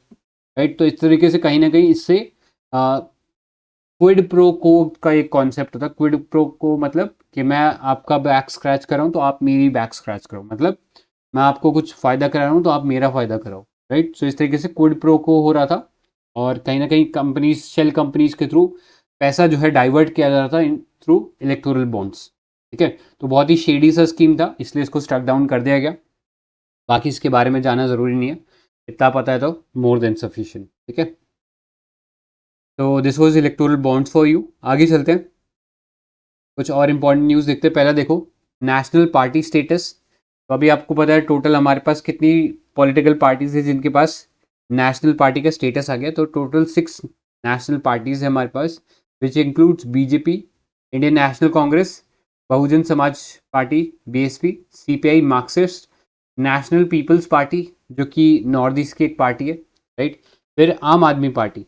राइट। तो इस तरीके से कहीं ना कहीं इससे क्विड प्रो को का एक कॉन्सेप्ट होता है। क्विड प्रो को मतलब कि मैं आपका बैक स्क्रैच कर रहा हूँ तो आप मेरी बैक स्क्रैच करो, मतलब मैं आपको कुछ फ़ायदा करा रहा हूँ तो आप मेरा फ़ायदा कराओ, राइट। सो इस तरीके से क्विड प्रो को हो रहा था, और कहीं ना कहीं कंपनीज, शेल कंपनीज के थ्रू पैसा जो है डाइवर्ट किया जा रहा था थ्रू इलेक्टोरल बॉन्ड्स। ठीक है, तो बहुत ही शेडी सा स्कीम था, इसलिए इसको स्ट्रक डाउन कर दिया गया। बाकी इसके बारे में जानना ज़रूरी नहीं है, इतना पता है तो मोर देन सफिशिएंट। ठीक है। तो this was electoral bonds for you. आगे चलते हैं, कुछ और इंपॉर्टेंट न्यूज़ देखते हैं। पहला देखो, नेशनल पार्टी स्टेटस। तो अभी आपको पता है टोटल हमारे पास कितनी पॉलिटिकल पार्टीज है जिनके पास नेशनल पार्टी का स्टेटस आ गया। तो टोटल 6 नेशनल पार्टीज है हमारे पास, which includes BJP, Indian National Congress, Bahujan Samaj Party BSP, CPI Marxist, National People's Party जो कि नॉर्थ ईस्ट की एक पार्टी है, राइट। फिर आम आदमी पार्टी,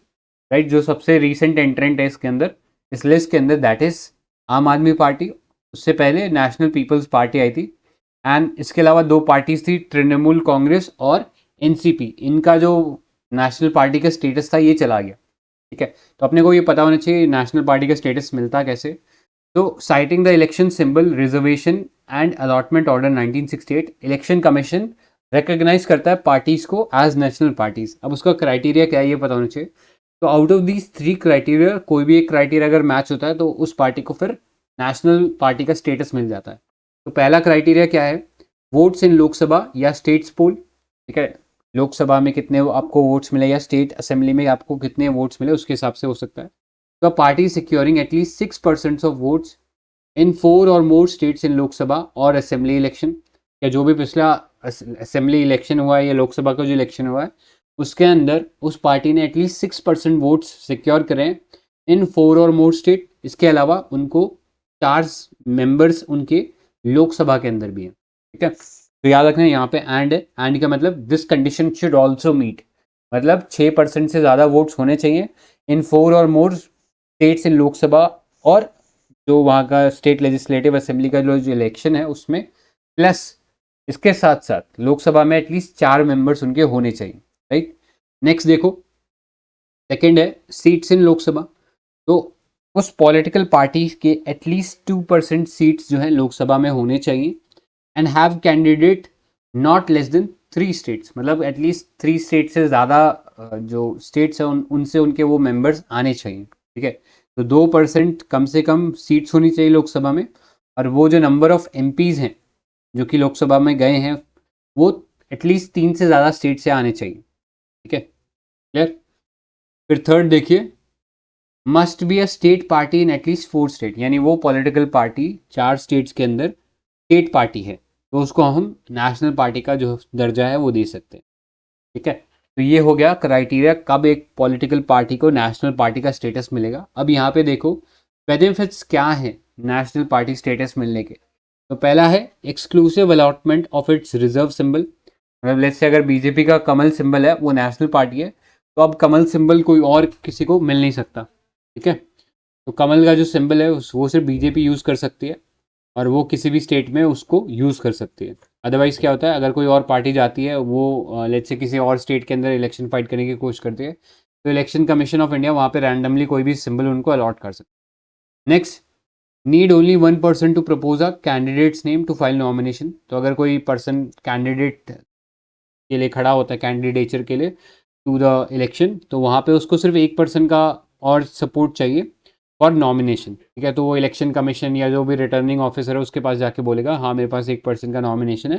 राइट, जो सबसे रीसेंट एंट्रेंट है इसके अंदर, इस लिस्ट के अंदर, दैट इज आम आदमी पार्टी। उससे पहले नेशनल पीपल्स पार्टी आई थी। एंड इसके अलावा 2 पार्टीज थी, तृणमूल कांग्रेस और एनसीपी। इनका जो नेशनल पार्टी का स्टेटस था ये चला गया, ठीक है। तो अपने को ये पता होना चाहिए नेशनल पार्टी का स्टेटस मिलता कैसे। तो citing the election symbol reservation and allotment order 1968, election commission recognise करता है पार्टीज को एज नेशनल पार्टीज। अब उसका क्राइटेरिया क्या है ये पता होना चाहिए। तो आउट ऑफ दीज 3 क्राइटेरिया कोई भी एक क्राइटेरिया अगर मैच होता है तो उस पार्टी को फिर नेशनल पार्टी का स्टेटस मिल जाता है। तो पहला क्राइटेरिया क्या है, वोट्स इन लोकसभा या स्टेट्स पोल, ठीक है। लोकसभा में कितने आपको वोट्स मिले या स्टेट असेंबली में आपको कितने वोट्स मिले उसके हिसाब से हो सकता है। तो party securing at least 6% of votes in 4 और मोर स्टेट्स इन लोकसभा और असेंबली इलेक्शन, या जो भी पिछला असेंबली इलेक्शन हुआ है या लोकसभा का जो इलेक्शन हुआ है उसके अंदर उस पार्टी ने एटलीस्ट 6% वोट्स सिक्योर करें इन 4 और मोर स्टेट। इसके अलावा उनको 4 मेंबर्स उनके लोकसभा के अंदर भी हैं, ठीक है। तो याद रखना यहाँ पे एंड है, एंड का मतलब this condition should also meet, मतलब 6% से ज़्यादा वोट्स होने चाहिए इन 4 और मोर स्टेट्स इन लोकसभा और जो वहाँ का स्टेट लेजिस्लेटिव असेंबली का जो इलेक्शन है उसमें, प्लस इसके साथ साथ लोकसभा में एटलीस्ट 4 मेंबर्स उनके होने चाहिए, राइट। नेक्स्ट देखो, सेकंड है सीट्स इन लोकसभा। तो उस पॉलिटिकल पार्टी के एटलीस्ट 2% सीट्स जो है लोकसभा में होने चाहिए and have candidate not less than 3 states, मतलब एटलीस्ट 3 स्टेट से ज़्यादा जो स्टेट्स हैं उनसे उनके वो मेंबर्स आने चाहिए, ठीक है। तो 2% कम से कम सीट्स होनी चाहिए लोकसभा में, और वो जो नंबर ऑफ एमपीज हैं जो कि लोकसभा में गए हैं वो एटलीस्ट 3 से ज़्यादा स्टेट से आने चाहिए, ठीक है, क्लियर। फिर थर्ड देखिए, must be a state party in at least 4 state, यानी वो पॉलिटिकल पार्टी 4 स्टेट्स के अंदर स्टेट पार्टी है तो उसको हम नेशनल पार्टी का जो दर्जा है वो दे सकते हैं, ठीक है। तो ये हो गया क्राइटेरिया कब एक पॉलिटिकल पार्टी को नेशनल पार्टी का स्टेटस मिलेगा। अब यहाँ पे देखो बेनिफिट्स क्या है नेशनल पार्टी स्टेटस मिलने के। तो पहला है exclusive allotment of its reserve symbol, मतलब लेट्स से अगर बीजेपी का कमल सिंबल है वो नेशनल पार्टी है तो अब कमल सिंबल कोई और किसी को मिल नहीं सकता, ठीक है। तो कमल का जो सिंबल है वो सिर्फ बीजेपी यूज़ कर सकती है और वो किसी भी स्टेट में उसको यूज़ कर सकती है। अदरवाइज़ क्या होता है, अगर कोई और पार्टी जाती है वो लेट्स से किसी और स्टेट के अंदर इलेक्शन फाइट करने की कोशिश करती है तो इलेक्शन कमीशन ऑफ इंडिया वहाँ पे रैंडमली कोई भी सिंबल उनको अलॉट कर सकता है। Next, need only 1 person to propose a candidate's name to file nomination. तो अगर कोई पर्सन कैंडिडेट के लिए खड़ा होता है कैंडिडेचर के लिए टू द इलेक्शन तो वहाँ पे उसको सिर्फ 1 पर्सन का और सपोर्ट चाहिए फॉर नॉमिनेशन, ठीक है। तो वो इलेक्शन कमीशन या जो भी रिटर्निंग ऑफिसर है उसके पास जाके बोलेगा हाँ मेरे पास 1 पर्सन का नॉमिनेशन है,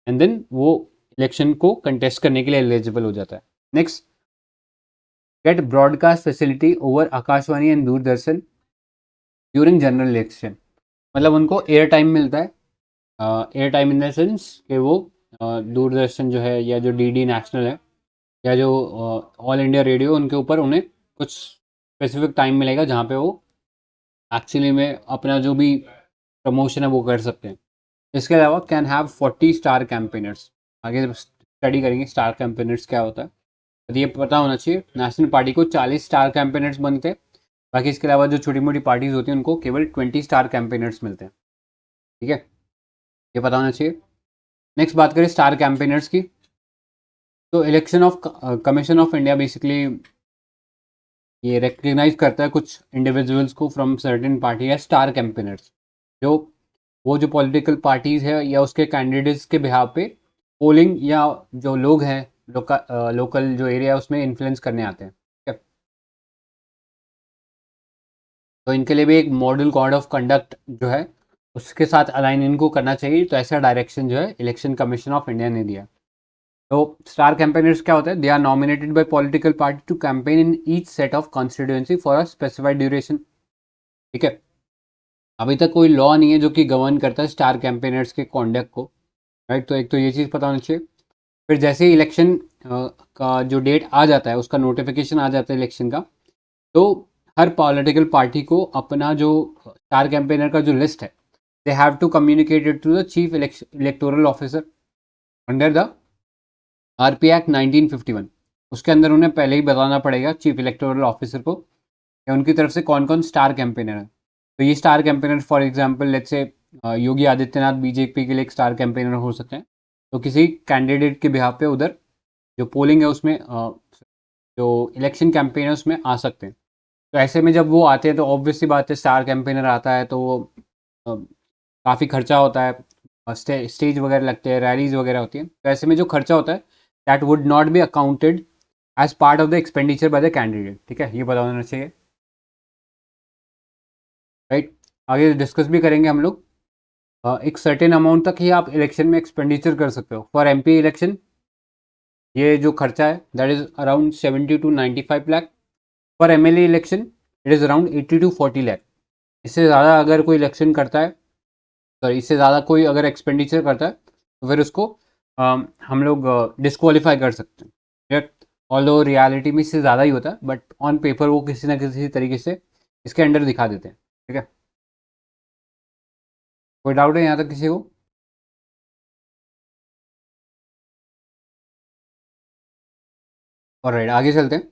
एंड देन वो इलेक्शन को कंटेस्ट करने के लिए एलिजिबल हो जाता है। Next, get broadcast facility over Akashvani and Doordarshan during general election, मतलब उनको एयर टाइम मिलता है, air time in the sense कि वो दूरदर्शन जो है या जो डीडी नेशनल है या जो ऑल इंडिया रेडियो उनके ऊपर उन्हें कुछ स्पेसिफिक टाइम मिलेगा जहाँ पे वो एक्चुअली में अपना जो भी प्रमोशन है वो कर सकते हैं। इसके अलावा कैन हैव 40 स्टार कैंपेनर्स, आगे स्टडी करेंगे स्टार कैंपेनर्स क्या होता है। तो ये पता होना चाहिए नेशनल पार्टी को 40 स्टार कैंपेनर्स बनते हैं, बाकी इसके अलावा जो छोटी मोटी पार्टीज होती हैं उनको केवल 20 स्टार कैंपेनर्स मिलते हैं, ठीक है, ये पता होना चाहिए। नेक्स्ट बात करें स्टार कैंपेनर्स की। तो election of commission of India basically ये रिकग्नाइज करता है कुछ इंडिविजुअल्स को फ्रॉम सर्टेन पार्टी या स्टार कैंपेनर्स, जो वो जो पॉलिटिकल पार्टीज है या उसके कैंडिडेट्स के बिहाव पे पोलिंग या जो लोग हैं लोकल जो एरिया है उसमें इन्फ्लुएंस करने आते हैं, ठीक है। तो इनके लिए भी एक मॉडल कोड ऑफ कंडक्ट जो है उसके साथ अलाइन इनको करना चाहिए, तो ऐसा डायरेक्शन जो है इलेक्शन कमीशन ऑफ इंडिया ने दिया। तो स्टार कैंपेनर्स क्या होता है? They are nominated by political party to campaign in each set of constituency for a specified duration. ठीक है, अभी तक कोई लॉ नहीं है जो कि गवर्न करता है स्टार कैंपेनर्स के कॉन्डक्ट को, राइट। तो एक तो ये चीज़ पता होनी चाहिए। फिर जैसे ही इलेक्शन का जो डेट आ जाता है, उसका नोटिफिकेशन आ जाता है इलेक्शन का, तो हर पॉलिटिकल पार्टी को अपना जो स्टार कैंपेनर का जो लिस्ट है, they have to communicate it to the chief electoral officer under the RP act 1951। उसके अंदर उन्हें पहले ही बताना पड़ेगा चीफ इलेक्टोरल ऑफिसर को कि उनकी तरफ से कौन कौन स्टार कैंपेनर है। तो ये star campaigner for example let's say Yogi Adityanath BJP के लिए एक स्टार कैंपेनर हो सकते हैं। तो किसी कैंडिडेट के बिहाफ पे उधर जो पोलिंग है उसमें जो इलेक्शन कैंपेन है उसमें आ सकते हैं। तो ऐसे में जब वो आते हैं तो ऑब्वियस सी बात है, स्टार कैंपेनर आता है तो वो काफ़ी खर्चा होता है, स्टेज वगैरह लगते हैं, रैलीज वगैरह होती हैं। तो ऐसे में जो खर्चा होता है that would not be accounted as part of the expenditure by the candidate. ठीक है, ये पता होना चाहिए, राइट। आगे डिस्कस भी करेंगे हम लोग। एक सर्टेन अमाउंट तक ही आप इलेक्शन में एक्सपेंडिचर कर सकते हो। फॉर एमपी इलेक्शन ये जो खर्चा है that is around 70 to 95 lakh. For MLA election it is around 80 to 40 lakh. इससे ज़्यादा अगर कोई इलेक्शन करता है, सॉरी इससे ज़्यादा कोई अगर एक्सपेंडिचर करता है तो फिर उसको हम लोग डिस्क्वालीफाई कर सकते हैं। ऑल्दो रियलिटी में इससे ज़्यादा ही होता है, बट ऑन पेपर वो किसी ना किसी तरीके से इसके अंडर दिखा देते हैं। ठीक है, कोई डाउट है यहाँ तक किसी को? और राइट, आगे चलते हैं।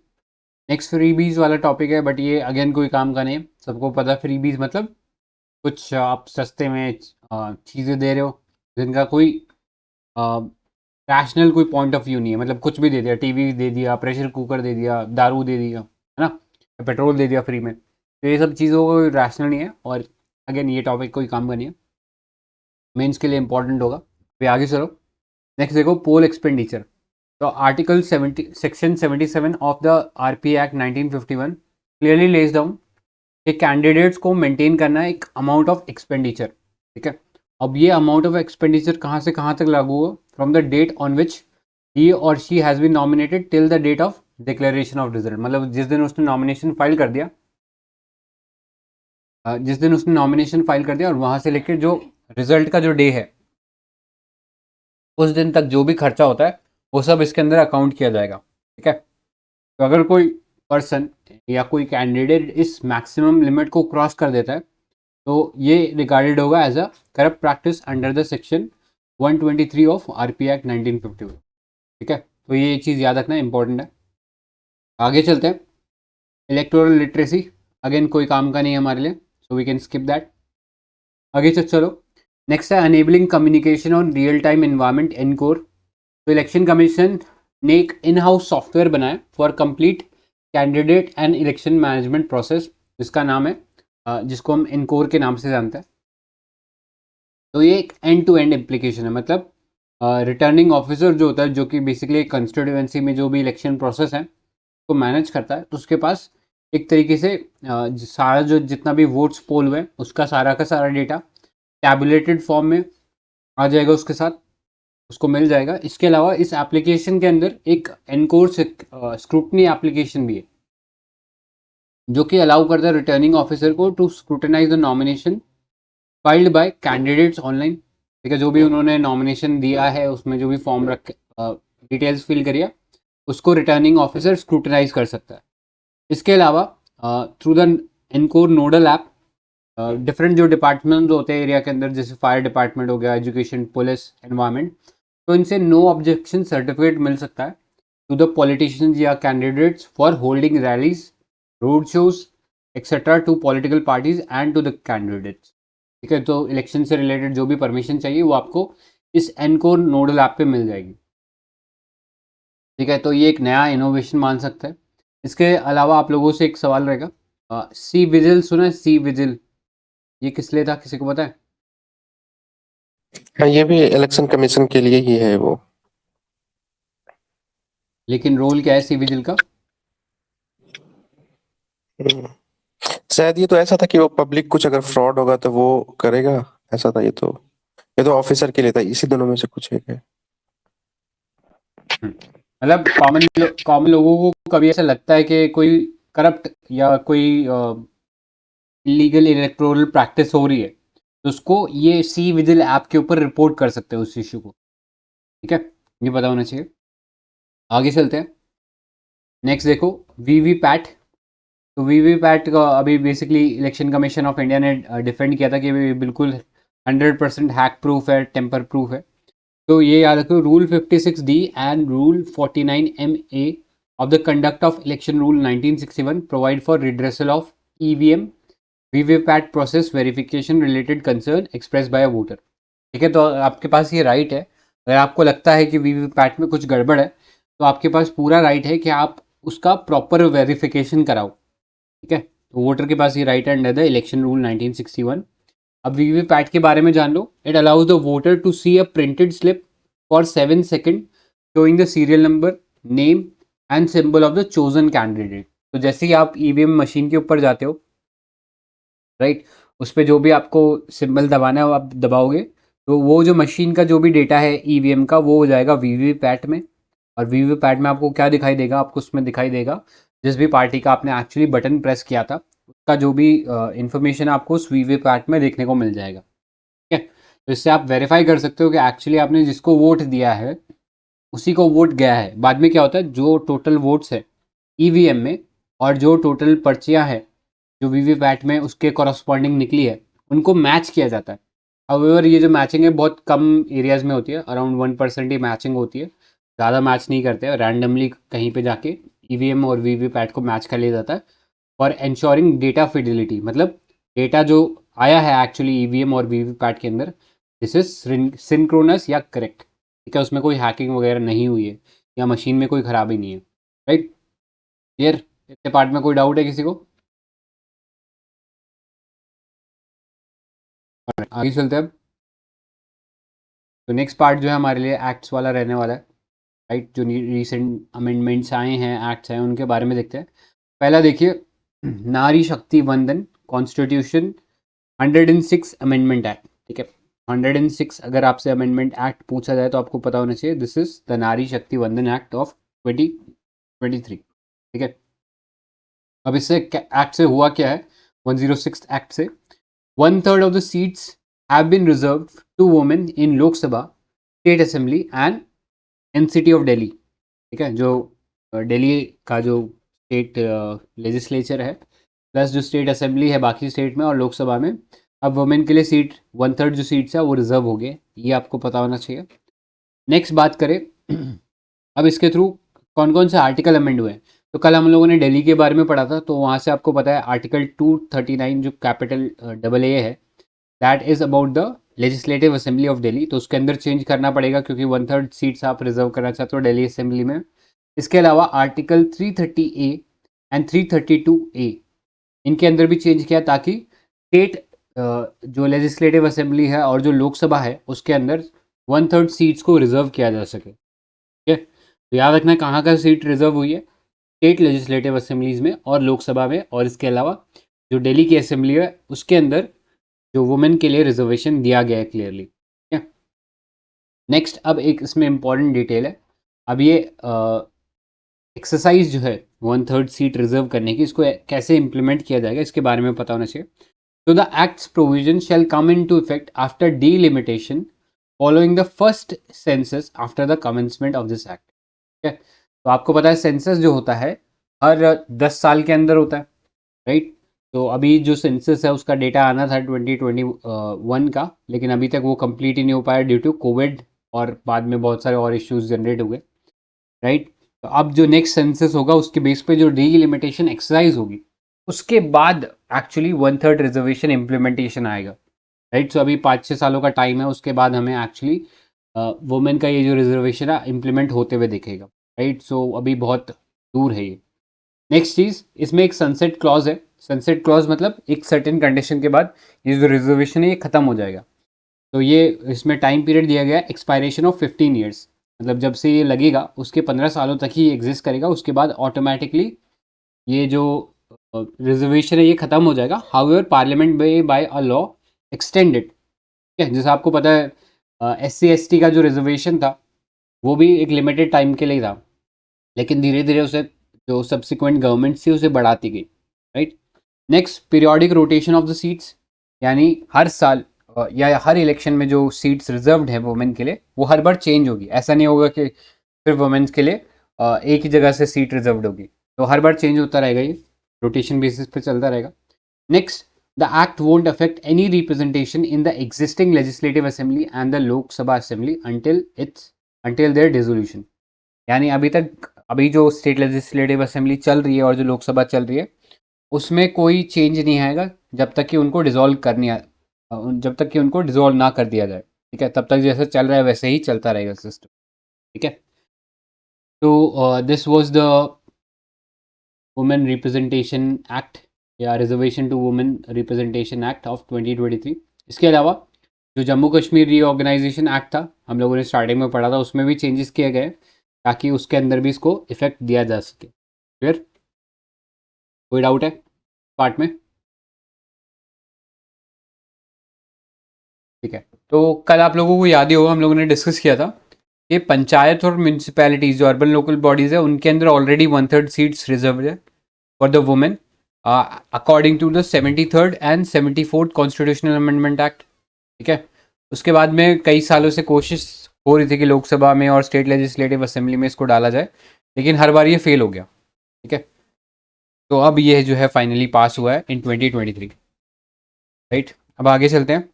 नेक्स्ट फ्रीबीज वाला टॉपिक है, बट ये अगेन कोई काम का नहीं है। सबको पता है फ्रीबीज मतलब कुछ आप सस्ते में चीज़ें दे रहे हो जिनका कोई रैशनल कोई पॉइंट ऑफ व्यू नहीं है। मतलब कुछ भी दे दिया, टीवी दे दिया, प्रेशर कुकर दे दिया, दारू दे दिया, है ना, पेट्रोल दे दिया फ्री में। तो ये सब चीज़ों को रैशनल नहीं है, और अगेन ये टॉपिक कोई काम का नहीं है, मेंस के लिए इंपॉर्टेंट होगा। फिर आगे चलो, नेक्स्ट देखो पोल एक्सपेंडिचर। तो article 70 section 77 of the RP act 1951 clearly lays down कि कैंडिडेट्स को मेंटेन करना है एक अमाउंट ऑफ एक्सपेंडिचर। ठीक है, अब ये अमाउंट ऑफ एक्सपेंडिचर कहाँ से कहाँ तक लागू हो? From the date on which he or she has been nominated till the date of declaration of result. मतलब जिस दिन उसने नॉमिनेशन फाइल कर दिया, जिस दिन उसने नॉमिनेशन फाइल कर दिया और वहाँ से लेकर जो रिजल्ट का जो डे है उस दिन तक जो भी खर्चा होता है वो सब इसके अंदर अकाउंट किया जाएगा। ठीक है, तो अगर कोई पर्सन या कोई कैंडिडेट इस मैक्सिमम लिमिट को क्रॉस कर देता है तो ये रिगार्डेड होगा as a corrupt practice under the section 123 of RP act 1951। ठीक है, तो ये चीज़ याद रखना इंपॉर्टेंट है। आगे चलते हैं, इलेक्टोरल लिटरेसी अगेन कोई काम का नहीं है हमारे लिए, so we can skip that. आगे चलो, नेक्स्ट है enabling communication on real time environment encore. तो इलेक्शन कमीशन ने एक इन हाउस सॉफ्टवेयर बनाया for complete candidate and election management process, जिसका नाम है जिसको हम इनकोर के नाम से जानते हैं। तो ये एक एंड टू एंड एप्लीकेशन है। मतलब रिटर्निंग ऑफिसर जो होता है, जो कि बेसिकली कंस्टिट्यूएंसी में जो भी इलेक्शन प्रोसेस है को मैनेज करता है, तो उसके पास एक तरीके से सारा जो जितना भी वोट्स पोल हुए उसका सारा का सारा डेटा टैबुलेटेड फॉर्म में आ जाएगा, उसके साथ उसको मिल जाएगा। इसके अलावा इस एप्लीकेशन के अंदर एक एनकोर स्क्रूटनी एप्लीकेशन भी है जो कि अलाउ करता है रिटर्निंग ऑफिसर को to scrutinise the nomination filed by candidates online. ठीक है, जो भी उन्होंने नॉमिनेशन दिया है उसमें जो भी फॉर्म रख डिटेल्स फिल करिए उसको रिटर्निंग ऑफिसर स्क्रूटनाइज कर सकता है। इसके अलावा through the encore nodal app different जो डिपार्टमेंट होते हैं एरिया के अंदर, जैसे फायर डिपार्टमेंट हो गया, एजुकेशन, पुलिस, एनवायरमेंट, तो इनसे नो ऑब्जेक्शन सर्टिफिकेट मिल सकता है टू द पॉलिटिशियंस या candidates for holding rallies, road shows etcetera to political parties and to the candidates. ठीक है, तो इलेक्शन से रिलेटेड जो भी परमिशन चाहिए वो आपको इस एनकोर नोडल ऐप पे मिल जाएगी। ठीक है, तो ये एक नया इनोवेशन मान सकते हैं। इसके अलावा आप लोगों से एक सवाल रहेगा, सी विजिल सुना है? सी विजिल ये किस लिए था, किसी को पता है? हाँ, ये भी इलेक्शन कमीशन के लिए ही है वो। लेकिन रोल क्या है सी विजिल का? शायद ये तो ऐसा था कि वो पब्लिक कुछ अगर फ्रॉड होगा तो वो करेगा, ऐसा था। ये तो ऑफिसर के लिए था, इसी दोनों में से कुछ एक है। मतलब कॉमन लोगों को कभी ऐसा लगता है कि कोई करप्ट या कोई इलीगल इलेक्टोरल प्रैक्टिस हो रही है, तो उसको ये सी विजिल ऐप के ऊपर रिपोर्ट कर सकते हैं उस इश्यू को। ठीक है, ये पता होना चाहिए। आगे चलते हैं। नेक्स्ट देखो, वीवीपैट। तो वीवीपैट का अभी basically election commission of India ने डिफेंड किया था कि ये बिल्कुल 100% हैक प्रूफ है, टेम्पर प्रूफ है। तो ये याद रखो, rule 56D and rule 49MA of the conduct of election rule 1961 provide for redressal of EVM VVPAT process verification related concern express bye a voter. ठीक है, तो आपके पास ये राइट है। अगर आपको लगता है कि वीवीपैट में कुछ गड़बड़ है, तो आपके पास पूरा राइट है कि आप उसका प्रॉपर वेरिफिकेशन कराओ। ठीक है, तो वोटर के पास ये राइट है अंडर द इलेक्शन रूल 1961। अब वीवीपैट के बारे में जान लो। It allows the voter to see a printed slip for 7 second showing the serial number, name and symbol of the chosen candidate. तो जैसे ही आप ईवीएम मशीन के ऊपर जाते हो, राइट, उस पर जो भी आपको सिंबल दबाना है वो आप दबाओगे, तो वो जो मशीन का जो भी डेटा है ईवीएम का, वो हो जाएगा वीवीपैट में। और वीवीपैट में आपको क्या दिखाई देगा? आपको उसमें दिखाई देगा जिस भी पार्टी का आपने एक्चुअली बटन प्रेस किया था, उसका जो भी इंफॉर्मेशन आपको उस वीवीपैट में देखने को मिल जाएगा। ठीक है, तो इससे आप वेरीफाई कर सकते हो कि एक्चुअली आपने जिसको वोट दिया है उसी को वोट गया है। बाद में क्या होता है, जो टोटल वोट्स है ईवीएम में और जो टोटल पर्चियां हैं जो वीवीपैट में उसके कॉरस्पॉन्डिंग निकली है, उनको मैच किया जाता है। हाउएवर ये जो मैचिंग है बहुत कम एरियाज में होती है, अराउंड 1% ही मैचिंग होती है, ज़्यादा मैच नहीं करते। रैंडमली कहीं पे जाके ईवीएम और वीवीपैट को मैच कर लिया जाता है फॉर एंश्योरिंग डेटा फिडिलिटी। मतलब डेटा जो आया है एक्चुअली ईवीएम और वीवीपैट के अंदर, दिस इज सिंक्रोनस या करेक्ट। ठीक है, उसमें कोई हैकिंग वगैरह नहीं हुई है या मशीन में कोई खराबी नहीं है। Right, clear? इतने पार्ट में कोई डाउट है किसी को? आगे चलते हैं अब। तो नेक्स्ट पार्ट जो है हमारे लिए एक्ट्स वाला रहने वाला है। राइट, जो रिसेंट अमेंडमेंट्स आए हैं, एक्ट्स आए हैं, उनके बारे में देखते हैं। पहला देखिए, नारी शक्ति वंदन कॉन्स्टिट्यूशन 106 अमेंडमेंट एक्ट। ठीक है, 106 अगर आपसे अमेंडमेंट एक्ट पूछा जाए तो आपको पता होना चाहिए दिस इज द नारी शक्ति वंदन एक्ट ऑफ 2023। ठीक है, अब इससे एक्ट से हुआ क्या है? 106 एक्ट से 1/3 of the seats have been reserved to women in Lok Sabha, State Assembly and NCT of Delhi। ठीक है, जो दिल्ली का जो स्टेट लेजिस्लेचर है प्लस जो स्टेट असेंबली है बाकी स्टेट में और लोकसभा में, अब वुमेन के लिए सीट 1/3 जो सीट्स है वो रिजर्व हो गए। ये आपको पता होना चाहिए। नेक्स्ट बात करें अब इसके थ्रू कौन कौन से आर्टिकल अमेंड हुए हैं। तो कल हम लोगों ने दिल्ली के बारे में पढ़ा था, तो वहाँ से आपको पता है आर्टिकल 239 जो कैपिटल AA है, that is about the legislative assembly of Delhi. तो उसके अंदर चेंज करना पड़ेगा क्योंकि 1/3 सीट्स आप रिजर्व करना चाहते हो दिल्ली असेंबली में। इसके अलावा आर्टिकल 330A एंड 332A इनके अंदर भी चेंज किया ताकि स्टेट जो लेजिस्लेटिव असेंबली है और जो लोकसभा है उसके अंदर 1/3 सीट्स को रिजर्व किया जा सके। ठीक है, तो याद रखना कहाँ का सीट रिजर्व हुई है, स्टेट लेजिस्लेटिव असेंबलीज में और लोकसभा में। और इसके अलावा जो दिल्ली की असेंबली है उसके अंदर जो वुमेन के लिए रिजर्वेशन दिया गया है क्लियरली। ठीक है, नेक्स्ट अब एक इसमें इंपॉर्टेंट डिटेल है। अब ये एक्सरसाइज जो है 1/3 सीट रिजर्व करने की, इसको कैसे इंप्लीमेंट किया जाएगा इसके बारे में पता होना चाहिए। तो the act's provision shall come in to effect after delimitation following the first census after the commencement of this act. ठीक है, तो आपको पता है सेंसस जो होता है हर 10 साल के अंदर होता है। राइट, तो अभी जो सेंसस है उसका डेटा आना था 2021 का, लेकिन अभी तक वो कंप्लीट ही नहीं हो पाया ड्यू टू कोविड और बाद में बहुत सारे और इश्यूज जनरेट हुए। राइट, तो अब जो नेक्स्ट सेंसस होगा उसके बेस पे जो डीलिमिटेशन एक्सरसाइज होगी उसके बाद एक्चुअली 1/3 रिजर्वेशन इम्प्लीमेंटेशन आएगा। राइट, सो अभी 5-6 सालों का टाइम है, उसके बाद हमें एक्चुअली वुमेन का ये जो रिजर्वेशन है इम्प्लीमेंट होते हुए दिखेगा। राइट, सो अभी बहुत दूर है ये। नेक्स्ट चीज़, इसमें एक सनसेट क्लॉज है। सनसेट क्लॉज मतलब एक सर्टेन कंडीशन के बाद ये जो रिजर्वेशन है ये ख़त्म हो जाएगा। तो ये इसमें टाइम पीरियड दिया गया है एक्सपायरेशन ऑफ 15 ईयर्स, मतलब जब से ये लगेगा उसके 15 सालों तक ही एग्जिस्ट करेगा, उसके बाद ऑटोमेटिकली ये जो रिजर्वेशन है ये ख़त्म हो जाएगा। हाउएवर पार्लियामेंट में बाय अ लॉ एक्सटेंडेड। ठीक है, जैसे आपको पता है SC ST का जो रिजर्वेशन था वो भी एक लिमिटेड टाइम के लिए ही था, लेकिन धीरे धीरे उसे जो सब्सिक्वेंट गवर्नमेंट थी उसे बढ़ाती गई, right. Next, periodic rotation of the seats, यानी हर साल या हर इलेक्शन में जो सीट्स रिजर्व्ड है वुमेन के लिए वो हर बार चेंज होगी। ऐसा नहीं होगा कि सिर्फ वुमेन्स के लिए एक ही जगह से सीट रिजर्व्ड होगी, तो हर बार चेंज होता रहेगा, ये रोटेशन बेसिस पे चलता रहेगा। Next, the act won't affect any representation in the existing legislative assembly and the Lok Sabha assembly until their dissolution, यानी अभी जो स्टेट लेजिस्लेटिव असेंबली चल रही है और जो लोकसभा चल रही है उसमें कोई चेंज नहीं आएगा जब तक कि उनको जब तक कि उनको डिसॉल्व ना कर दिया जाए, ठीक है। तब तक जैसे चल रहा है वैसे ही चलता रहेगा सिस्टम, ठीक है। तो this was the women representation act या reservation to women representation act of 2023। इसके अलावा जो जम्मू कश्मीर रीऑर्गेनाइजेशन एक्ट था, हम लोगों ने स्टार्टिंग में पढ़ा था, उसमें भी चेंजेस किए गए ताकि उसके अंदर भी इसको इफेक्ट दिया जा सके। फिर कोई डाउट है पार्ट में? ठीक है, तो कल आप लोगों को याद ही होगा हम लोगों ने डिस्कस किया था कि पंचायत और म्यूनसिपैलिटीज जो अर्बन लोकल बॉडीज है उनके अंदर ऑलरेडी 1/3 सीट्स रिजर्व है for the women according to the 73rd and 74th constitutional amendment act, ठीक है। उसके बाद में कई सालों से कोशिश हो रही थी कि लोकसभा में और स्टेट लेजिस्लेटिव असेंबली में इसको डाला जाए, लेकिन हर बार ये फेल हो गया, ठीक है। तो अब ये जो है फाइनली पास हुआ है इन 2023, राइट। अब आगे चलते हैं।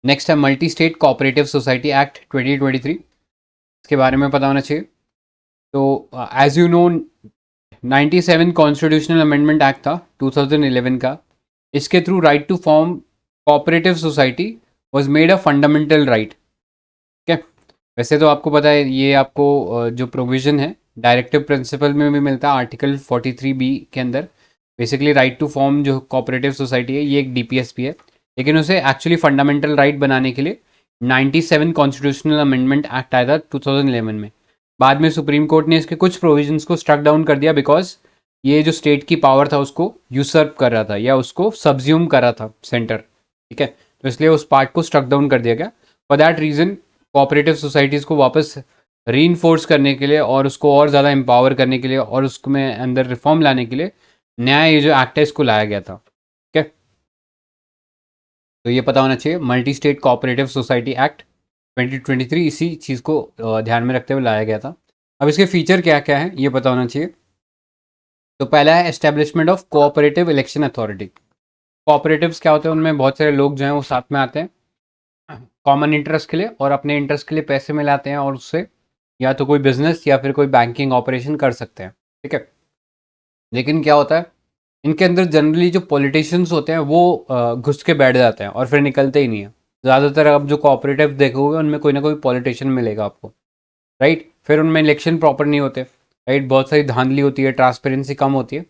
नेक्स्ट है multi state cooperative society act 2023, इसके बारे में पता होना चाहिए। तो as you know 97 constitutional amendment act था 2011 का। इसके through right to form cooperative society was made a fundamental right, ठीक है। वैसे तो आपको पता है ये आपको जो प्रोविजन है डायरेक्टिव प्रिंसिपल में भी मिलता है आर्टिकल 43B के अंदर। बेसिकली राइट टू फॉर्म जो कोऑपरेटिव सोसाइटी है ये एक DPSP है, लेकिन उसे एक्चुअली फंडामेंटल राइट बनाने के लिए 97 कॉन्स्टिट्यूशनल अमेंडमेंट एक्ट आया था 2011 में। बाद में सुप्रीम कोर्ट ने इसके कुछ प्रोविजंस को स्ट्रक डाउन कर दिया बिकॉज ये जो स्टेट की पावर था उसको यूसर्प कर रहा था या उसको सब्ज्यूम कर रहा था सेंटर, ठीक है। तो इसलिए उस पार्ट को स्ट्रक डाउन कर दिया गया। For that reason cooperative societies को वापस री करने के लिए और उसको और ज़्यादा एम्पावर करने के लिए और उसमें अंदर रिफॉर्म लाने के लिए नया ये जो एक्ट है इसको लाया गया था, ठीक है। तो ये पता होना चाहिए multi state cooperative society act 2023 इसी चीज़ को ध्यान में रखते हुए लाया गया था। अब इसके फीचर क्या क्या है ये पता होना चाहिए। तो पहला है establishment of cooperative election authority. Cooperatives क्या होते हैं, उनमें बहुत सारे लोग जो हैं वो साथ में आते हैं कॉमन इंटरेस्ट के लिए और अपने इंटरेस्ट के लिए पैसे मिलाते हैं और उससे या तो कोई बिजनेस या फिर कोई बैंकिंग ऑपरेशन कर सकते हैं, ठीक है। लेकिन क्या होता है इनके अंदर जनरली जो पॉलिटिशियंस होते हैं वो घुस के बैठ जाते हैं और फिर निकलते ही नहीं है। ज़्यादातर आप जो कोऑपरेटिव देखोगे उनमें कोई ना कोई पॉलिटिशियन मिलेगा आपको, राइट। फिर उनमें इलेक्शन प्रॉपर नहीं होते, राइट। बहुत सारी धांधली होती है, ट्रांसपेरेंसी कम होती है।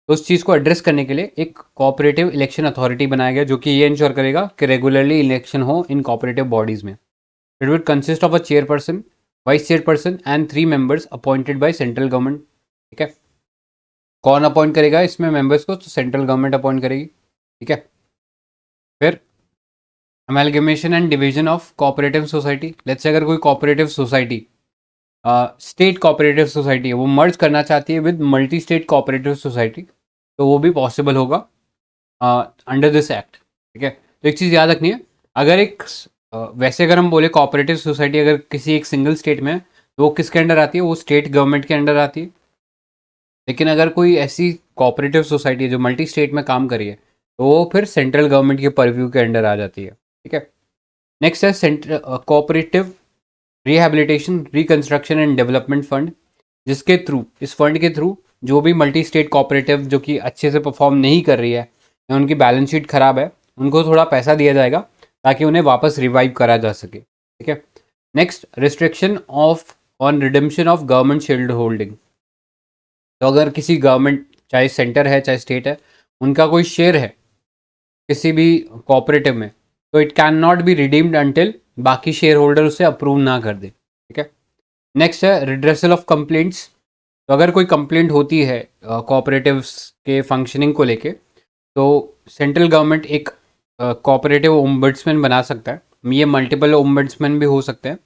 तो उस चीज़ को एड्रेस करने के लिए एक कोऑपरेटिव इलेक्शन अथॉरिटी बनाया गया जो कि ये इंश्योर करेगा कि रेगुलरली इलेक्शन हो इन कोऑपरेटिव बॉडीज़ में। It will consist of a chairperson, vice chairperson and 3 members appointed by central government, ठीक है। कौन अपॉइंट करेगा इसमें मेंबर्स को? तो सेंट्रल गवर्नमेंट अपॉइंट करेगी, ठीक है। फिर amalgamation and division of cooperative society. Let's say अगर कोई cooperative society state cooperative society है वो मर्ज करना चाहती है with multi state cooperative society, तो वो भी पॉसिबल होगा अंडर दिस एक्ट, ठीक है। तो एक चीज़ याद रखनी है, अगर वैसे अगर हम बोले कोऑपरेटिव सोसाइटी अगर किसी एक सिंगल स्टेट में है तो वो किसके अंडर आती है? वो स्टेट गवर्नमेंट के अंडर आती है। लेकिन अगर कोई ऐसी कोऑपरेटिव सोसाइटी है जो मल्टी स्टेट में काम करी है तो वो फिर सेंट्रल गवर्नमेंट के परव्यू के अंडर आ जाती है, ठीक है। नेक्स्ट है central cooperative rehabilitation reconstruction and development fund, जिसके थ्रू इस फंड के थ्रू जो भी मल्टी स्टेट कोऑपरेटिव जो कि अच्छे से परफॉर्म नहीं कर रही है या उनकी बैलेंस शीट खराब है उनको थोड़ा पैसा दिया जाएगा ताकि उन्हें वापस रिवाइव करा जा सके, ठीक है। Next, restriction of on redemption of government share holding. तो अगर किसी गवर्नमेंट चाहे सेंटर है चाहे स्टेट है उनका कोई शेयर है किसी भी कोऑपरेटिव में तो it can not be redeemed until बाकी शेयर होल्डर उसे अप्रूव ना कर दे, ठीक है। नेक्स्ट है रिड्रेसल ऑफ कंप्लेंट्स। तो अगर कोई कंप्लेंट होती है कोऑपरेटिव्स के फंक्शनिंग को लेके तो सेंट्रल गवर्नमेंट एक कोऑपरेटिव ओम्बड्समैन बना सकता है। ये मल्टीपल ओम्बड्समैन भी हो सकते हैं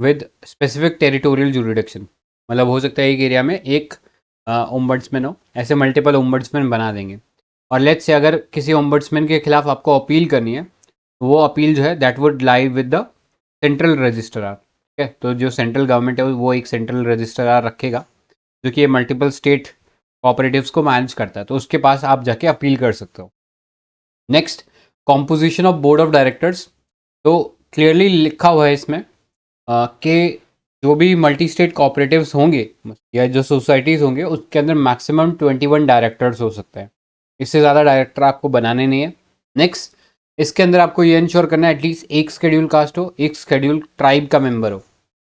विद स्पेसिफिक टेरिटोरियल जुरिडिक्शन, मतलब हो सकता है एक एरिया में एक ओम्बड्समैन हो, ऐसे मल्टीपल ओम्बड्समैन बना देंगे। और लेट्स से अगर किसी ओम्बड्समैन के खिलाफ आपको अपील करनी है, तो वो अपील जो है that would lie with the central registrar. ठीक है, तो जो सेंट्रल गवर्नमेंट है वो एक सेंट्रल रजिस्ट्रार रखेगा जो कि ये मल्टीपल स्टेट कोऑपरेटिव्स को मैनेज करता है, तो उसके पास आप जाके अपील कर सकते हो। Next, composition of board of directors. तो क्लियरली लिखा हुआ है इसमें कि जो भी मल्टी स्टेट कोऑपरेटिव्स होंगे या जो सोसाइटीज़ होंगे उसके अंदर मैक्सिमम 21 डायरेक्टर्स हो सकते हैं, इससे ज़्यादा डायरेक्टर आपको बनाने नहीं है। नेक्स्ट, इसके अंदर आपको ये इंश्योर करना है एटलीस्ट एक शेड्यूल कास्ट हो, एक शेड्यूल ट्राइब का मेंबर हो,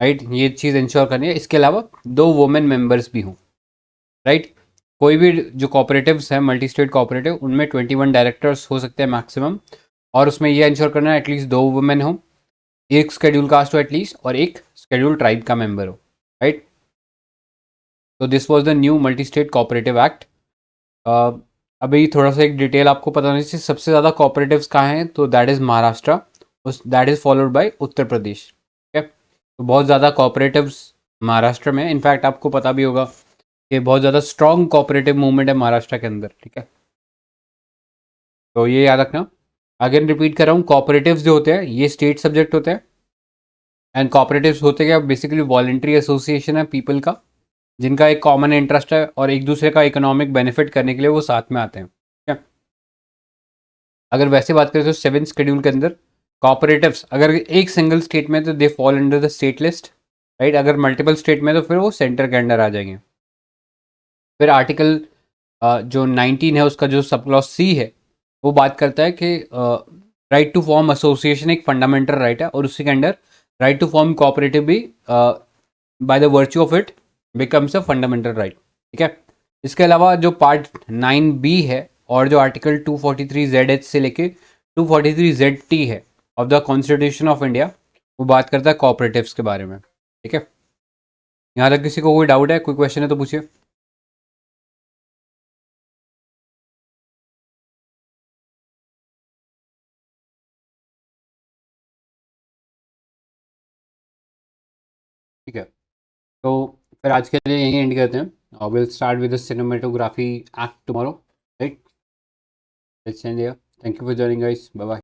राइट, ये चीज़ इंश्योर करनी है। इसके अलावा 2 वुमेन मेंबर्स भी हों, राइट। कोई भी जो कोऑपरेटिव्स हैं मल्टी स्टेट कोऑपरेटिव, उनमें 21 डायरेक्टर्स हो सकते हैं मैक्सिमम, और उसमें यह इंश्योर करना है एटलीस्ट 2 वुमेन हो, एक शेड्यूल कास्ट हो एटलीस्ट, और एक शेड्यूल ट्राइब का मेंबर हो, राइट। तो this was the new multi state cooperative act. अभी थोड़ा सा एक डिटेल आपको पता होनी चाहिए, सबसे ज़्यादा कोऑपरेटिव्स कहाँ हैं, तो that is Maharashtra, that is followed by Uttar Pradesh. ठीक है, तो बहुत ज़्यादा कोऑपरेटिव्स महाराष्ट्र में, इनफैक्ट आपको पता भी होगा कि बहुत ज़्यादा स्ट्रॉन्ग कोऑपरेटिव मूवमेंट है महाराष्ट्र के अंदर। ठीक है, तो ये याद रखना। अगेन रिपीट कर रहा हूँ, कोऑपरेटिव्स जो होते हैं ये स्टेट सब्जेक्ट होते हैं, एंड कोऑपरेटिव्स होते क्या, बेसिकली वॉलंटरी एसोसिएशन है पीपल का, जिनका एक कॉमन इंटरेस्ट है और एक दूसरे का इकोनॉमिक बेनिफिट करने के लिए वो साथ में आते हैं। ठीक है, अगर वैसे बात करें तो 7th शेड्यूल के अंदर कोऑपरेटिव्स अगर एक सिंगल स्टेट में तो they fall under the state list, right. अगर मल्टीपल स्टेट में तो फिर वो सेंटर के अंडर आ जाएंगे। फिर आर्टिकल जो 19 है उसका जो सब क्लॉज सी है वो बात करता है कि राइट टू फॉर्म एसोसिएशन एक फंडामेंटल राइट है, और उसी के under right to form cooperative भी by the virtue of it becomes a fundamental right. ठीक है, इसके अलावा जो पार्ट 9B है और जो आर्टिकल 243ZH से लेके 243ZT है of the constitution of India, वो बात करता है कोऑपरेटिव्स के बारे में। ठीक है, यहाँ तक किसी को कोई डाउट है, कोई क्वेश्चन है तो पूछिए। ठीक है, तो फिर आज के लिए यही एंड करते हैं, will start with the cinematography act tomorrow, right. Let's end here, thank you for joining guys, bye bye.